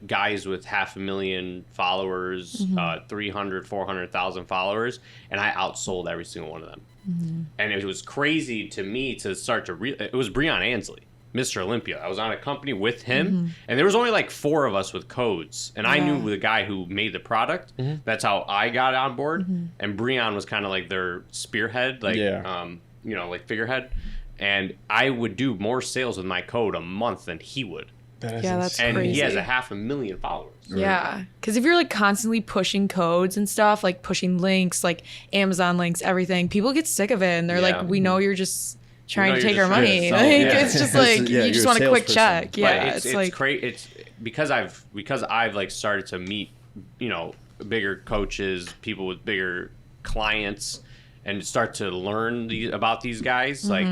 guys with 500,000 followers, 300, 400,000 followers, and I outsold every single one of them. And it was crazy to me to start to it was Breon Ansley, Mr. Olympia. I was on a company with him, and there was only like 4 of us with codes, and I knew the guy who made the product. That's how I got on board, and Breon was kind of like their spearhead, like you know, like figurehead. And I would do more sales with my code a month than he would. That's And crazy. he has 500,000 followers. Yeah, because if you're like constantly pushing codes and stuff, like pushing links, like Amazon links, everything, people get sick of it, and they're like, "We know you're just trying to take our money." Like it's just like you just want a quick check. Yeah, but it's like great. It's because I've like started to meet, you know, bigger coaches, people with bigger clients, and start to learn about these guys. Like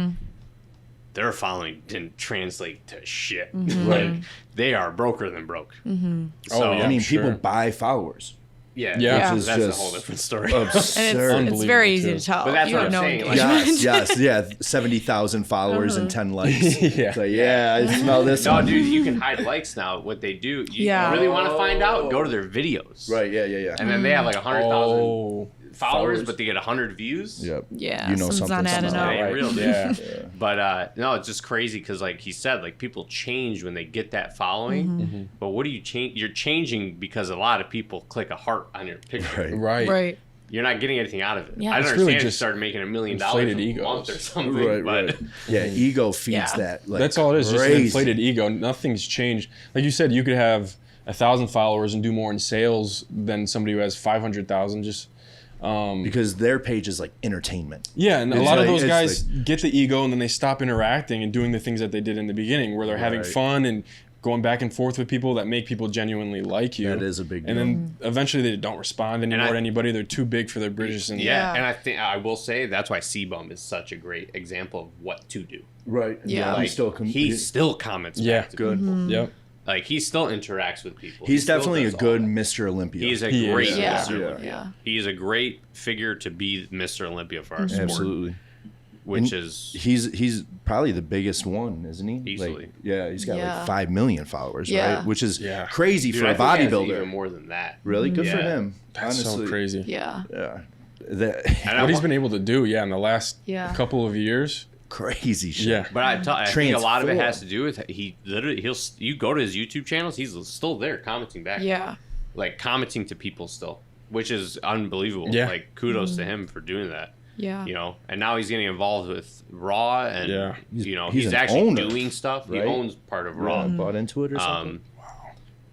their following didn't translate to shit. Like they are broker than broke. So, I mean, people buy followers. Yeah, Which is that's just a whole different story. Absurd. and it's very easy to tell. But that's you what have I'm no saying, engagement. Yes, 70,000 followers and 10 likes. Yeah. So, I smell this. No, one. dude, you can hide likes now. What they do, you really want to find out, go to their videos. Right, yeah. And then they have like 100,000 followers, but they get 100 views. Yep. Yeah, You know something's not something's adding not up. It ain't real, dude. Yeah. But no, it's just crazy because, like he said, like people change when they get that following. But what do you change? You're changing because a lot of people click a heart on your picture. Right. You're not getting anything out of it. Yeah. I don't It's understand really if you just started making $1 million inflated a month egos. or something. Right. Yeah, ego feeds that. Like, That's all it is. Just an crazy. inflated ego. Nothing's changed. Like you said, you could have 1,000 followers and do more in sales than somebody who has 500,000. Just because their page is like entertainment. yeah, and a It's lot of like- those it's guys get the ego and then they stop interacting and doing the things that they did in the beginning, where they're having fun and going back and forth with people that make people genuinely like you. That is a big deal. And then eventually they don't respond anymore to anybody. They're too big for their britches. And Yeah, and I think I will say that's why C-Bum is such a great example of what to do. Right. Yeah. Like, he he's still comments Yeah. back to good. people. Yep. Like he still interacts with people. He's He still definitely a does all good that. Mr. Olympia. He's a He great is. Yeah. Mr. Yeah. Olympia. He's a great figure to be Mr. Olympia for our sport. Absolutely. Which is He's probably the biggest one, isn't he? Easily. Like, yeah, he's got Yeah. like 5 million followers, Yeah. right? Which is Yeah. crazy dude, for I a think he has bodybuilder. even more than that. Really good for Yeah. him. That's honestly. so crazy. Yeah. Yeah. What he's been able to do, in the last Yeah. couple of years. Crazy shit. Yeah. But I think a lot of it Transform. has to do with you go to his YouTube channels, he's still there commenting back. Yeah. Like commenting to people still, which is unbelievable. Yeah. Like kudos to him for doing that. Yeah. You know, and now he's getting involved with Raw, and He's you know an actually owner, doing stuff. right? He owns part of Yeah, Raw. bought into it or something.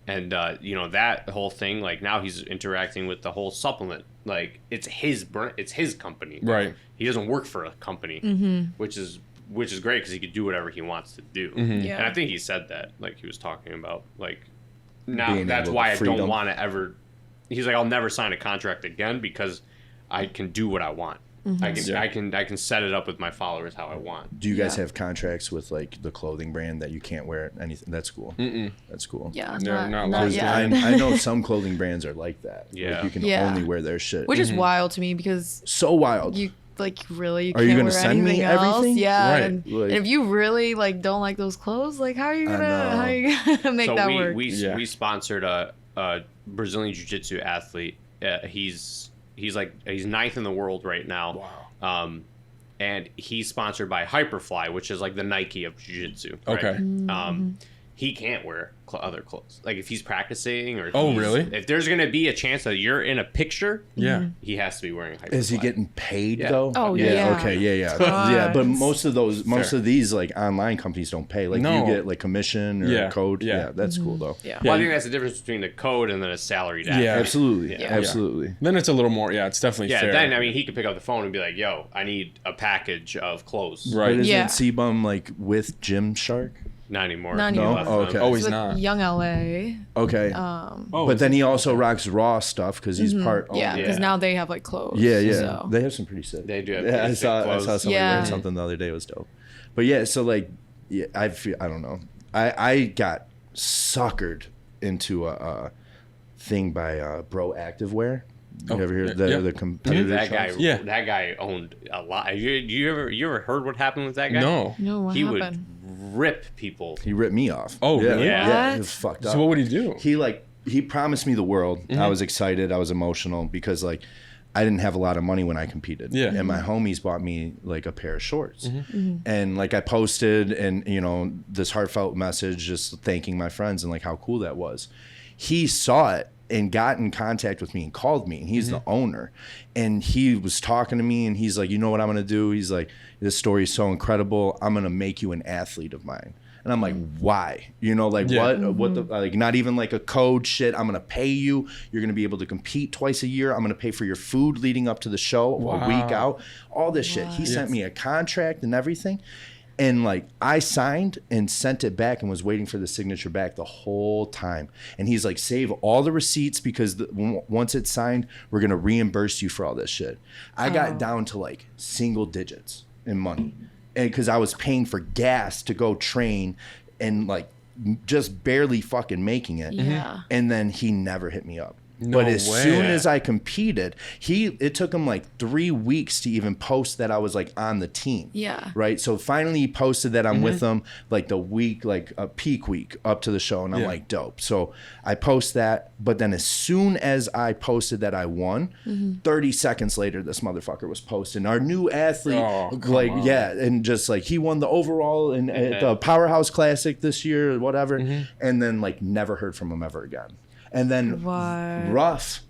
And you know, that whole thing, like now he's interacting with the whole supplement. Like it's his brand, it's his company. Right. He doesn't work for a company, which is great because he could do whatever he wants to do. Yeah. And I think he said that, like he was talking about, like now Being that's able why to I freedom. don't want to ever. He's like, I'll never sign a contract again because I can do what I want. I can set it up with my followers how I want. Do you guys have contracts with like the clothing brand that you can't wear anything? That's cool. That's cool. Yeah, They're not not allowed yet. to. I know some clothing brands are like that. Yeah. Like you can Yeah. only wear their shit. Which is wild to me because so wild. you really Are you can't gonna wear send me anything else. everything? Yeah, Right. and Like- if you really like don't like those clothes, like how are you I gonna make So that work? we sponsored a Brazilian jiu-jitsu athlete. He's 9th in the world right now. Wow. And he's sponsored by Hyperfly, which is like the Nike of jiu-jitsu. Right? Okay. He can't wear other clothes. Like if he's practicing or Oh, really? if there's gonna be a chance that you're in a picture, Yeah. he has to be wearing Hyperfly. Is he getting paid Yeah. though? Oh, yeah. Okay. Yeah. Tons. Yeah. But most Fair. of these like online companies don't pay. Like No. you get like commission or Yeah. code. Yeah. Yeah. That's cool though. Yeah. Well, I think that's the difference between a code and then a salaried athlete. Yeah. Absolutely. Yeah. Absolutely. Then it's a little more. Yeah, it's definitely Yeah, fair. then I mean he could pick up the phone and be like, "Yo, I need a package of clothes." Right. But isn't Yeah. C-Bum like with Gymshark? Not anymore. Not He anymore. left No? them. Okay. Oh, It's he's with not. Young LA. Okay. Oh, But then he also rocks Raw stuff because he's part. Yeah, because Yeah. now they have like clothes. Yeah, yeah. So. They have some pretty sick. They do have Yeah, pretty I sick saw clothes. somebody Yeah. wearing something the other day. It was dope. But yeah, so like, yeah, I don't know. I got suckered into a thing by Bro Activewear. You ever hear yeah. the competitor? That guy, shops? Yeah. that guy owned a lot. You ever heard what happened with that guy? No. No, what he happened? would rip people. He ripped me off. Oh, yeah, really? Yeah, What? it was fucked up. So what would he do? He promised me the world. I was excited. I was emotional because like I didn't have a lot of money when I competed. Yeah. And my homies bought me like a pair of shorts. And like I posted and you know this heartfelt message just thanking my friends and like how cool that was. He saw it and got in contact with me and called me and he's the owner and he was talking to me and he's like, you know what I'm gonna do? He's like, this story is so incredible, I'm gonna make you an athlete of mine. And I'm like, why? You know, like Yeah. what the like not even like a code shit. I'm gonna pay you. You're gonna be able to compete twice a year. I'm gonna pay for your food leading up to the show a week out. All this shit. He sent me a contract and everything. And like I signed and sent it back and was waiting for the signature back the whole time. And he's like, save all the receipts because once it's signed, we're gonna reimburse you for all this shit. I got down to like single digits in money, and because I was paying for gas to go train, and like just barely fucking making it. Yeah. And then he never hit me up. No But as way. soon as I competed, it took him like 3 weeks to even post that I was like on the team. Yeah. Right. So finally he posted that I'm with them like the week, like a peak week up to the show. And I'm Yeah. like, dope. So I post that. But then as soon as I posted that I won, 30 seconds later, this motherfucker was posting our new athlete. Oh, come like, on. yeah. And just like he won the overall in at the Powerhouse Classic this year or whatever. And then like never heard from him ever again. And then What? Ruff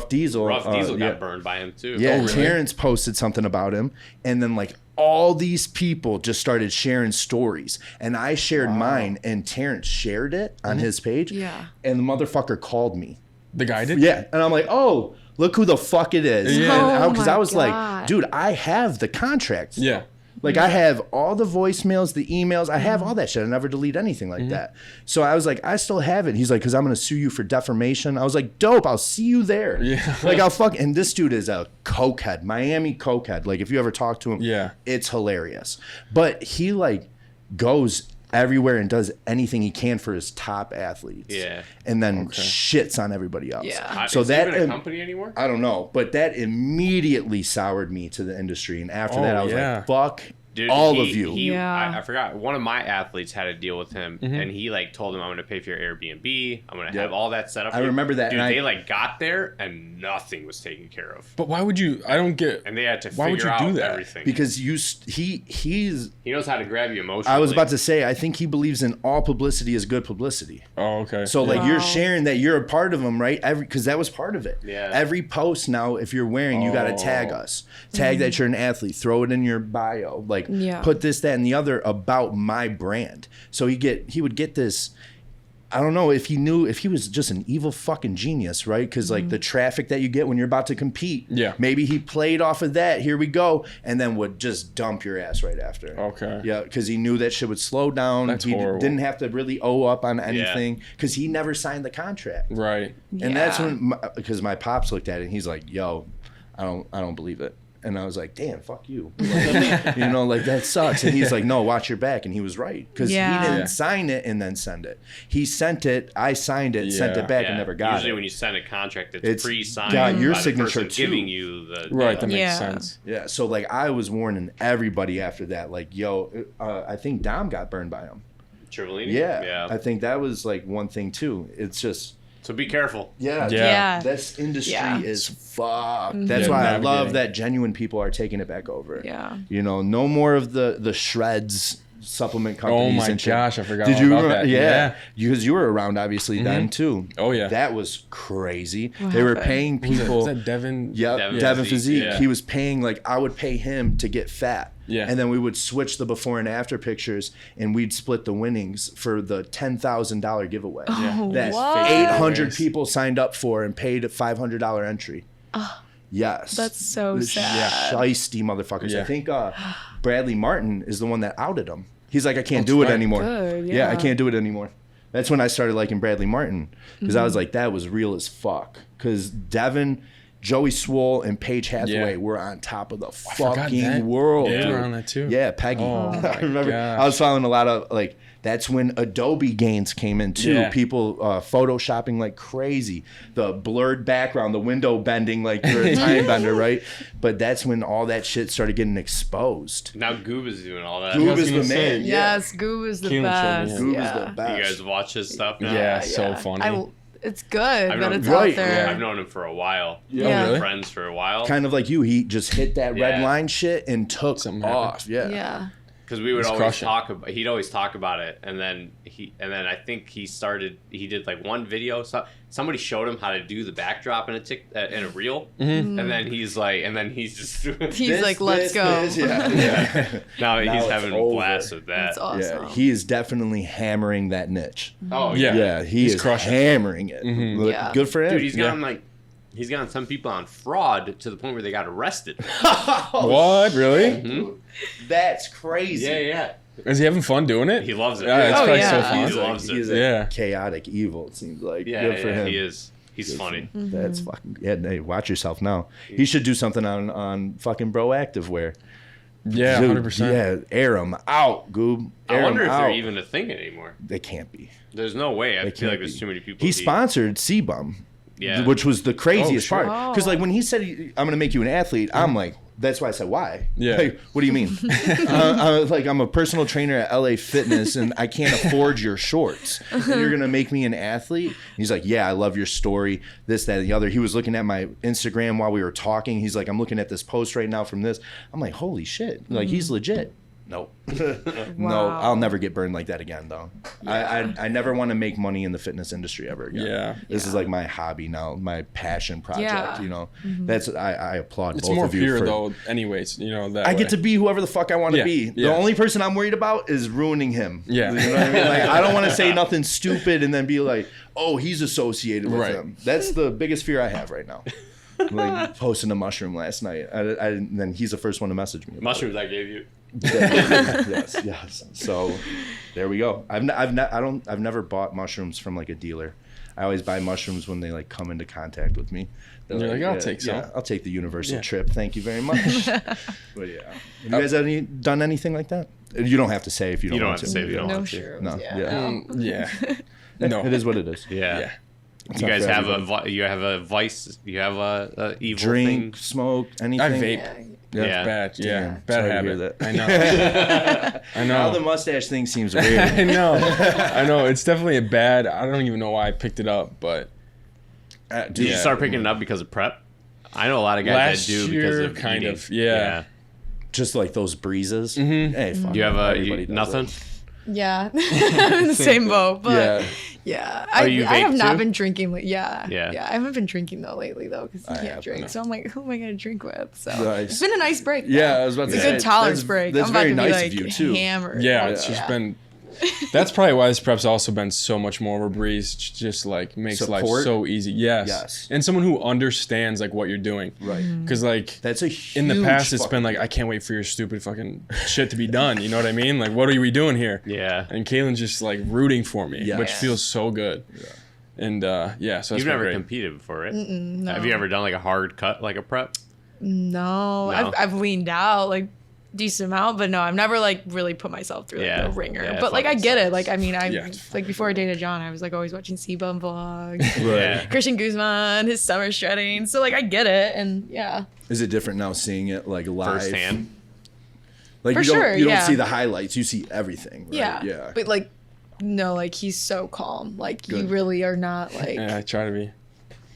Diesel. Rough Diesel yeah. got burned by him too. Yeah, Oh, really? Terrence posted something about him, and then like all these people just started sharing stories, and I shared mine, and Terrence shared it on his page. Yeah. And the motherfucker called me. The guy did? Yeah, and I'm like, oh, look who the fuck it is. Yeah. Oh Because my I was like, God. dude, I have the contracts. Yeah. Like I have all the voicemails, the emails, I have all that shit. I never delete anything like that. So I was like, I still have it. He's like, because I'm gonna sue you for defamation. I was like, dope, I'll see you there. Yeah. Like I'll fuck. And this dude is a cokehead, Miami cokehead. Like if you ever talk to him, Yeah. it's hilarious. But he like goes everywhere and does anything he can for his top athletes. Yeah. And then shits on everybody else. Yeah. So Is he that even a company anymore? I don't know, but that immediately soured me to the industry. And after Oh, that, I was yeah. like, fuck Dude, all of you. Yeah. I forgot. One of my athletes had a deal with him, and he like told him, "I'm going to pay for your Airbnb. I'm going to have all that set up." I for you." remember that, Dude, and they like got there and nothing was taken care of, But why would you? I don't get. and they had to Why would figure you do out that? everything. Because he's he knows how to grab you emotionally. I was about to say, I think he believes in all publicity is good publicity. Oh, okay. So like Wow. you're sharing that you're a part of them, right? Because that was part of it. Yeah. Every post now, if you're wearing, you got to tag us, tag that you're an athlete, throw it in your bio, like Yeah. put this, that, and the other about my brand. So he would get this I don't know if he was just an evil fucking genius, right? Because like the traffic that you get when you're about to compete. Yeah. Maybe he played off of that. Here we go, and then would just dump your ass right after. Okay. Yeah, because he knew that shit would slow down. That's he horrible. didn't have to really owe up on anything because he never signed the contract. Right. And that's when, because my pops looked at it and he's like, "Yo, I don't believe it." And I was like, "Damn, fuck you." Like, you know, like that sucks. And he's like, "No, watch your back." And he was right because he didn't sign it and then send it. He sent it, I signed it, sent it back, and never got Usually it. when you sign a contract, it's pre-signed. Got your by the signature person too. giving you the Right. That makes sense. Yeah. So like I was warning everybody after that, like, "Yo, I think Dom got burned by him." Trivellini? Yeah. I think that was like one thing too. It's just. So be careful. Yeah. This industry is fucked. Mm-hmm. That's why I love that genuine people are taking it back over. Yeah. You know, no more of the shreds supplement companies. Oh my and shit. gosh, I forgot Did all you about remember? that. Yeah. Because you were around obviously then too. Oh yeah. That was crazy. What They were happened? paying people. Was that Devin? Yeah, Devin Devin Physique, Physique. yeah. He was paying, like, I would pay him to get fat. Yeah. And then we would switch the before and after pictures and we'd split the winnings for the $10,000 giveaway. Oh, That what? 800 people signed up for and paid a $500 entry. Yes. That's so The sad. Shiesty motherfuckers. Yeah. I think Bradley Martin is the one that outed him. He's like, I can't That's do it right. anymore. Good, Yeah, I yeah. can't do it anymore. That's when I started liking Bradley Martin because I was like, that was real as fuck. Because Devin, Joey Swole, and Paige Hathaway were on top of the forgot fucking that. world. Yeah. dude. They were on that too. Yeah, Peggy. Oh I my remember gosh. I was following a lot of like. That's when Adobe gains came in too. Yeah. People photoshopping like crazy. The blurred background, the window bending like you're a time bender, right? But that's when all that shit started getting exposed. Now Goob is doing all that. Goob was is the gonna say, man. Yes, Goob is the Keelan showed me best. him. Goob yeah. is the best. You guys watch his stuff now? Yeah, so funny. It's good, I've but known- it's Right, out there. I've known him for a while. Yeah. We've been really? friends for a while. Kind of like you, he just hit that red Yeah. line shit and took Something off. happened. Yeah. Because we would He's always crushing. talk about. He'd always talk about it, and then I think he did like one video. So somebody showed him how to do the backdrop in a reel, and then he's just He's like, let's go. Yeah. now he's it's having a over. blast with that. That's awesome. Yeah, he is definitely hammering that niche. Oh Yeah. Yeah, He's is crushing. hammering it. Look, Yeah. good for him. dude, he's gotten some people on fraud to the point where they got arrested. What? Really? That's crazy. yeah. Is he having fun doing it? He loves it. Yeah, it's Oh, probably yeah. so He fun. loves it. He's Yeah. a chaotic evil, it seems like. Yeah, Good for him. he is. He's funny. That's fucking, yeah, hey, watch yourself now. He should do something on fucking Bro Activewear. Yeah, Dude, 100%. Yeah, air them out, Goob. I Air wonder 'em if they're out. even a thing anymore. They can't be. There's no way. I They feel like can't there's be. too many people. He sponsored C-Bum. Yeah. Which was the craziest Oh, sure. part. Because like when he said, I'm going to make you an athlete, I'm like, that's why I said, why? Yeah. Like, what do you mean? I'm a personal trainer at LA Fitness and I can't afford your shorts. And you're going to make me an athlete? He's like, yeah, I love your story, this, that, and the other. He was looking at my Instagram while we were talking. He's like, I'm looking at this post right now from this. I'm like, holy shit. Like, he's legit. Nope. No, I'll never get burned like that again, though. I never want to make money in the fitness industry ever again. Yeah. This is like my hobby now, my passion project, Yeah. you know. That's I applaud It's both more of you pure for, though. Anyways, you know that. I way. get to be whoever the fuck I want to Yeah, be. yeah. The only person I'm worried about is ruining him. Yeah. You know what I mean? Like, I don't want to say nothing stupid and then be like, oh, he's associated with Right. him. That's the biggest fear I have right now. Like posting a mushroom last night. Then he's the first one to message me. about Mushrooms I gave you. yes. So there we go. I've never bought mushrooms from like a dealer. I always buy mushrooms when they like come into contact with me. They're You're like, I'll take some. Yeah, I'll take the universal Yeah. trip. Thank you very much. But yeah, have you guys done anything like that? You don't have to say if you don't. You don't want have to say if you don't No want to. shrooms. No, Yeah. yeah. Yeah. No. It is what it is. Yeah. Yeah. It's You not guys for have everybody. you have a vice. You have a evil Drink, thing. smoke, anything. I vape. Yeah. Yeah. Bad. Yeah. Damn, Bad sorry to habit. hear that. I know. I Now the know. mustache thing seems I weird. know. I know. It's definitely a bad. I don't even know why I picked it up, but Did you Yeah. start picking it up because of prep? I know a lot of guys last that do because year, of kind eating. of. Yeah. Just like those breezes. Mhm. Hey, fuck Do you have it. Everybody does nothing? it. Yeah. I'm in the same boat, but Yeah. yeah. Oh, you I have vape not too? been drinking. Yeah. Yeah. I haven't been drinking though lately though because you I can't have, drink. no. So I'm like, who am I gonna drink with? So Nice. it's been a nice break. though. Yeah, I was about to It's say a good tolerance that's- break. That's I'm about very to nice be like of you too. hammered. Yeah. Like, It's just been. That's probably why this prep's also been so much more of a breeze. Just like makes life Support? so easy. Yes. And someone who understands like what you're doing. Right. Because like That's a huge in the past, it's been fucking- like, I can't wait for your stupid fucking shit to be done. You know what I mean? Like, what are we doing here? Yeah. And Caelen's just like rooting for me, which Yes. feels so good. Yeah. And so that's You've never great. competed before, right? No. Have you ever done like a hard cut, like a prep? No. No? I've leaned out like decent amount, but no, I've never like really put myself through like Yeah. a ringer. Yeah, it but like I fucking get it. sucks. Like I mean, Yeah. like before I dated John, I was like always watching C-Bum vlogs, Yeah. Christian Guzman, his summer shredding. So like I get it, and yeah. Is it different now seeing it like live? Firsthand. Like For you don't, sure, you don't yeah. see the highlights, you see everything. Right? Yeah. Yeah. But like, no, like he's so calm. Like you Good. really are not like, Yeah, I try to be.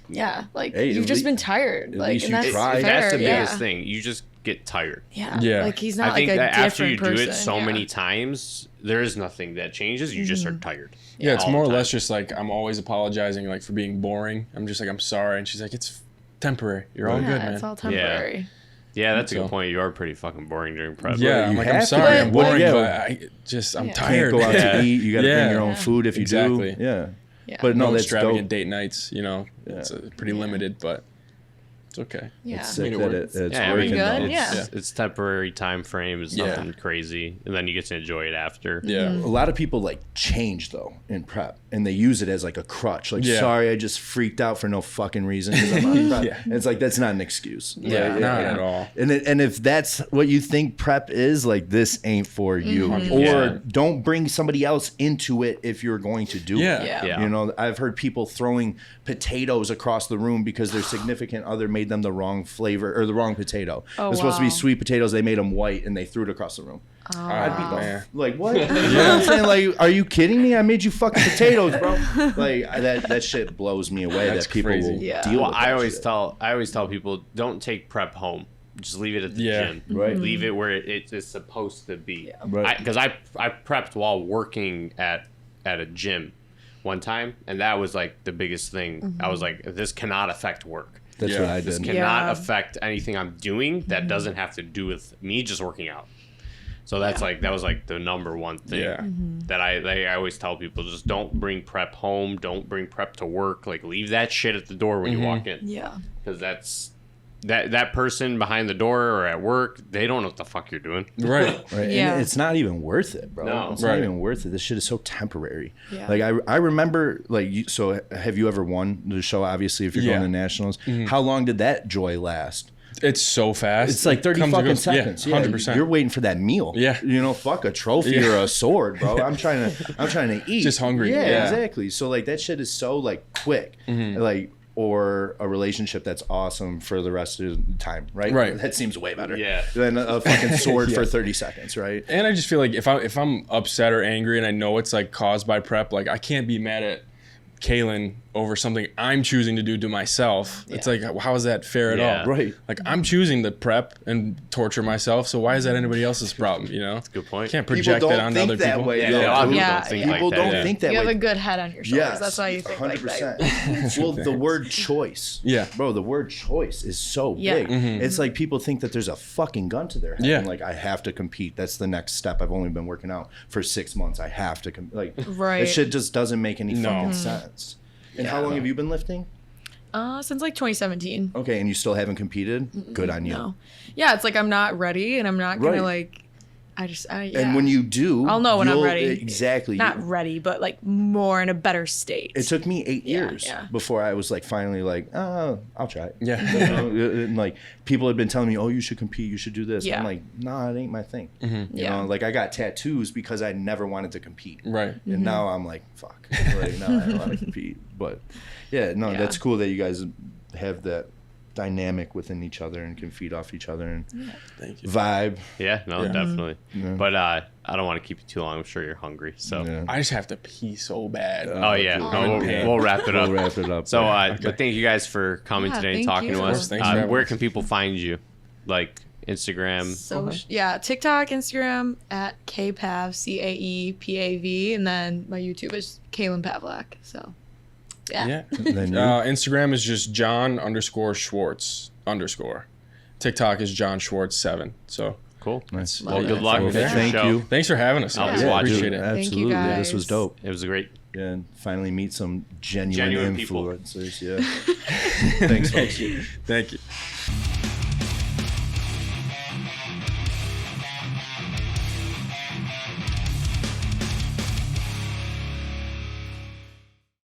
yeah. Like Hey, you've at just lea- been tired. at Like, least and you that's tried. fair. That's the yeah. biggest thing. You just get tired. Yeah. Yeah. Like he's not I think like a that after you different do it person. so yeah. many times, there is nothing that changes. You just are tired. Yeah, it's all the more or time. less just like I'm always apologizing like for being boring. I'm just like, I'm sorry. And she's like, it's temporary. You're all Yeah, good, man. it's all temporary. Yeah, that's a So- good point. You are pretty fucking boring during prep. Yeah, I'm you like, have I'm to. sorry, I'm But- boring, yeah. but I'm Yeah. tired. Can't go out Yeah. to eat. You got to Yeah. bring your own Yeah. food if you Exactly. do. Yeah. Yeah. But no, No that's extravagant dope. date nights, you know. It's pretty limited, but it's okay. Yeah. It's sick Made it that work. it's Yeah, I working. mean, good, though. yeah. it's temporary time frame. It's Yeah. nothing crazy, and then you get to enjoy it after. Yeah. Mm-hmm. A lot of people like change though in prep, and they use it as like a crutch. Like, Yeah. sorry, I just freaked out for no fucking reason because I'm on prep. Yeah. And it's like that's not an excuse. Yeah, Right? not at all. And if that's what you think prep is, like this ain't for you. Mm-hmm. Or Yeah. don't bring somebody else into it if you're going to do Yeah. it. Yeah. Yeah. You know, I've heard people throwing potatoes across the room because their significant other made them the wrong flavor or the wrong potato. Oh, it was supposed to be wow. sweet potatoes. They made them white and they threw it across the room. I'd be man. like, what? You know what I'm saying? Like, are you kidding me? I made you fucking potatoes, bro. Like that shit blows me away That's that people crazy. will Yeah. deal Well, with I that always shit. tell people, don't take prep home. Just leave it at the Yeah. gym. Right. Leave it where it is supposed to be. Right. Because I prepped while working at a gym one time, and that was like the biggest thing. I was like, this cannot affect work. That's Yeah. what I This did. cannot Yeah. affect anything I'm doing that doesn't have to do with me just working out. So that's that was like the number one thing Yeah. that I always tell people, just don't bring prep home, don't bring prep to work. Like, leave that shit at the door when you walk in, Yeah. because that's that person behind the door or at work, they don't know what the fuck you're doing. Right. Right. Yeah. And it's not even worth it, bro. No. It's Right. not even worth it. This shit is so temporary. Yeah. Like I remember like so have you ever won the show, obviously, if you're Yeah. going to nationals? How long did that joy last? It's so fast. It's like 30 Comes and fucking goes. seconds. Yeah, 100%. You're waiting for that meal. Yeah. You know, fuck a trophy Yeah. or a sword, bro. I'm trying to eat. Just hungry. Yeah, Yeah. exactly. So like that shit is so like quick. Like or a relationship that's awesome for the rest of the time, right? Right. That seems way better. Yeah. Than a fucking sword Yeah. for 30 seconds, right? And I just feel like if I'm upset or angry and I know it's like caused by prep, like I can't be mad at Caelen over something I'm choosing to do to myself. It's like, how is that fair at Yeah. all? Right. Like I'm choosing to prep and torture myself, so why is that anybody else's problem? You know, Good point. can't People project don't that onto think other that people. way. Yeah, though, a lot of dude. people Yeah, don't think yeah. like People that. don't yeah. think that You way. have a good head on your shoulders. Yes, That's why you think like that. 100%. Well, the word choice. Yeah. Bro, the word choice is so Yeah. big. It's like people think that there's a fucking gun to their head. Yeah. And like, I have to compete. That's the next step. I've only been working out for 6 months. I have to compete. Like, Right. that shit just doesn't make any No. fucking sense. And how long have you been lifting? Since like 2017. Okay, and you still haven't competed? Good on you. No. Yeah, it's like I'm not ready, and I'm not gonna Right. like. Yeah. And when you do, I'll know when I'm you'll- ready. Exactly. Not ready, but like more in a better state. It took me 8 Yeah, years yeah. before I was like finally like, oh, I'll try it. Yeah. You know, and like people had been telling me, oh, you should compete, you should do this. Yeah. I'm like, nah, it ain't my thing. You Yeah. know, like I got tattoos because I never wanted to compete. Right. Mm-hmm. And now I'm like, fuck. Like, no, I don't want to compete. But yeah, no, Yeah. that's cool that you guys have that dynamic within each other and can feed off each other and Thank you. vibe. Yeah, no, Yeah. definitely. Yeah. But I don't want to keep you too long. I'm sure you're hungry. So, Yeah. I just have to pee so bad. oh yeah, dude. no, we'll wrap it up. We'll wrap it up. So, but thank you guys for coming Yeah, today and thank talking you. to Of us. course, thanks for having Where us. can people find you? Like Instagram. So yeah, TikTok, Instagram at KPav, CAEPAV, and then my YouTube is Caelen Pavlak. So yeah. Yeah. Then you- Instagram is just John _Schwartz _. TikTok is John Schwartz 7. So Cool. Nice. Well, good luck with your Thank show. you. Thanks for having us. I'll guys. be watching. Appreciate it. Absolutely. Thank you, This was guys. dope. It was great. Yeah, and finally meet some genuine Genuine people. influencers. Yeah. Thanks, folks. Thank you.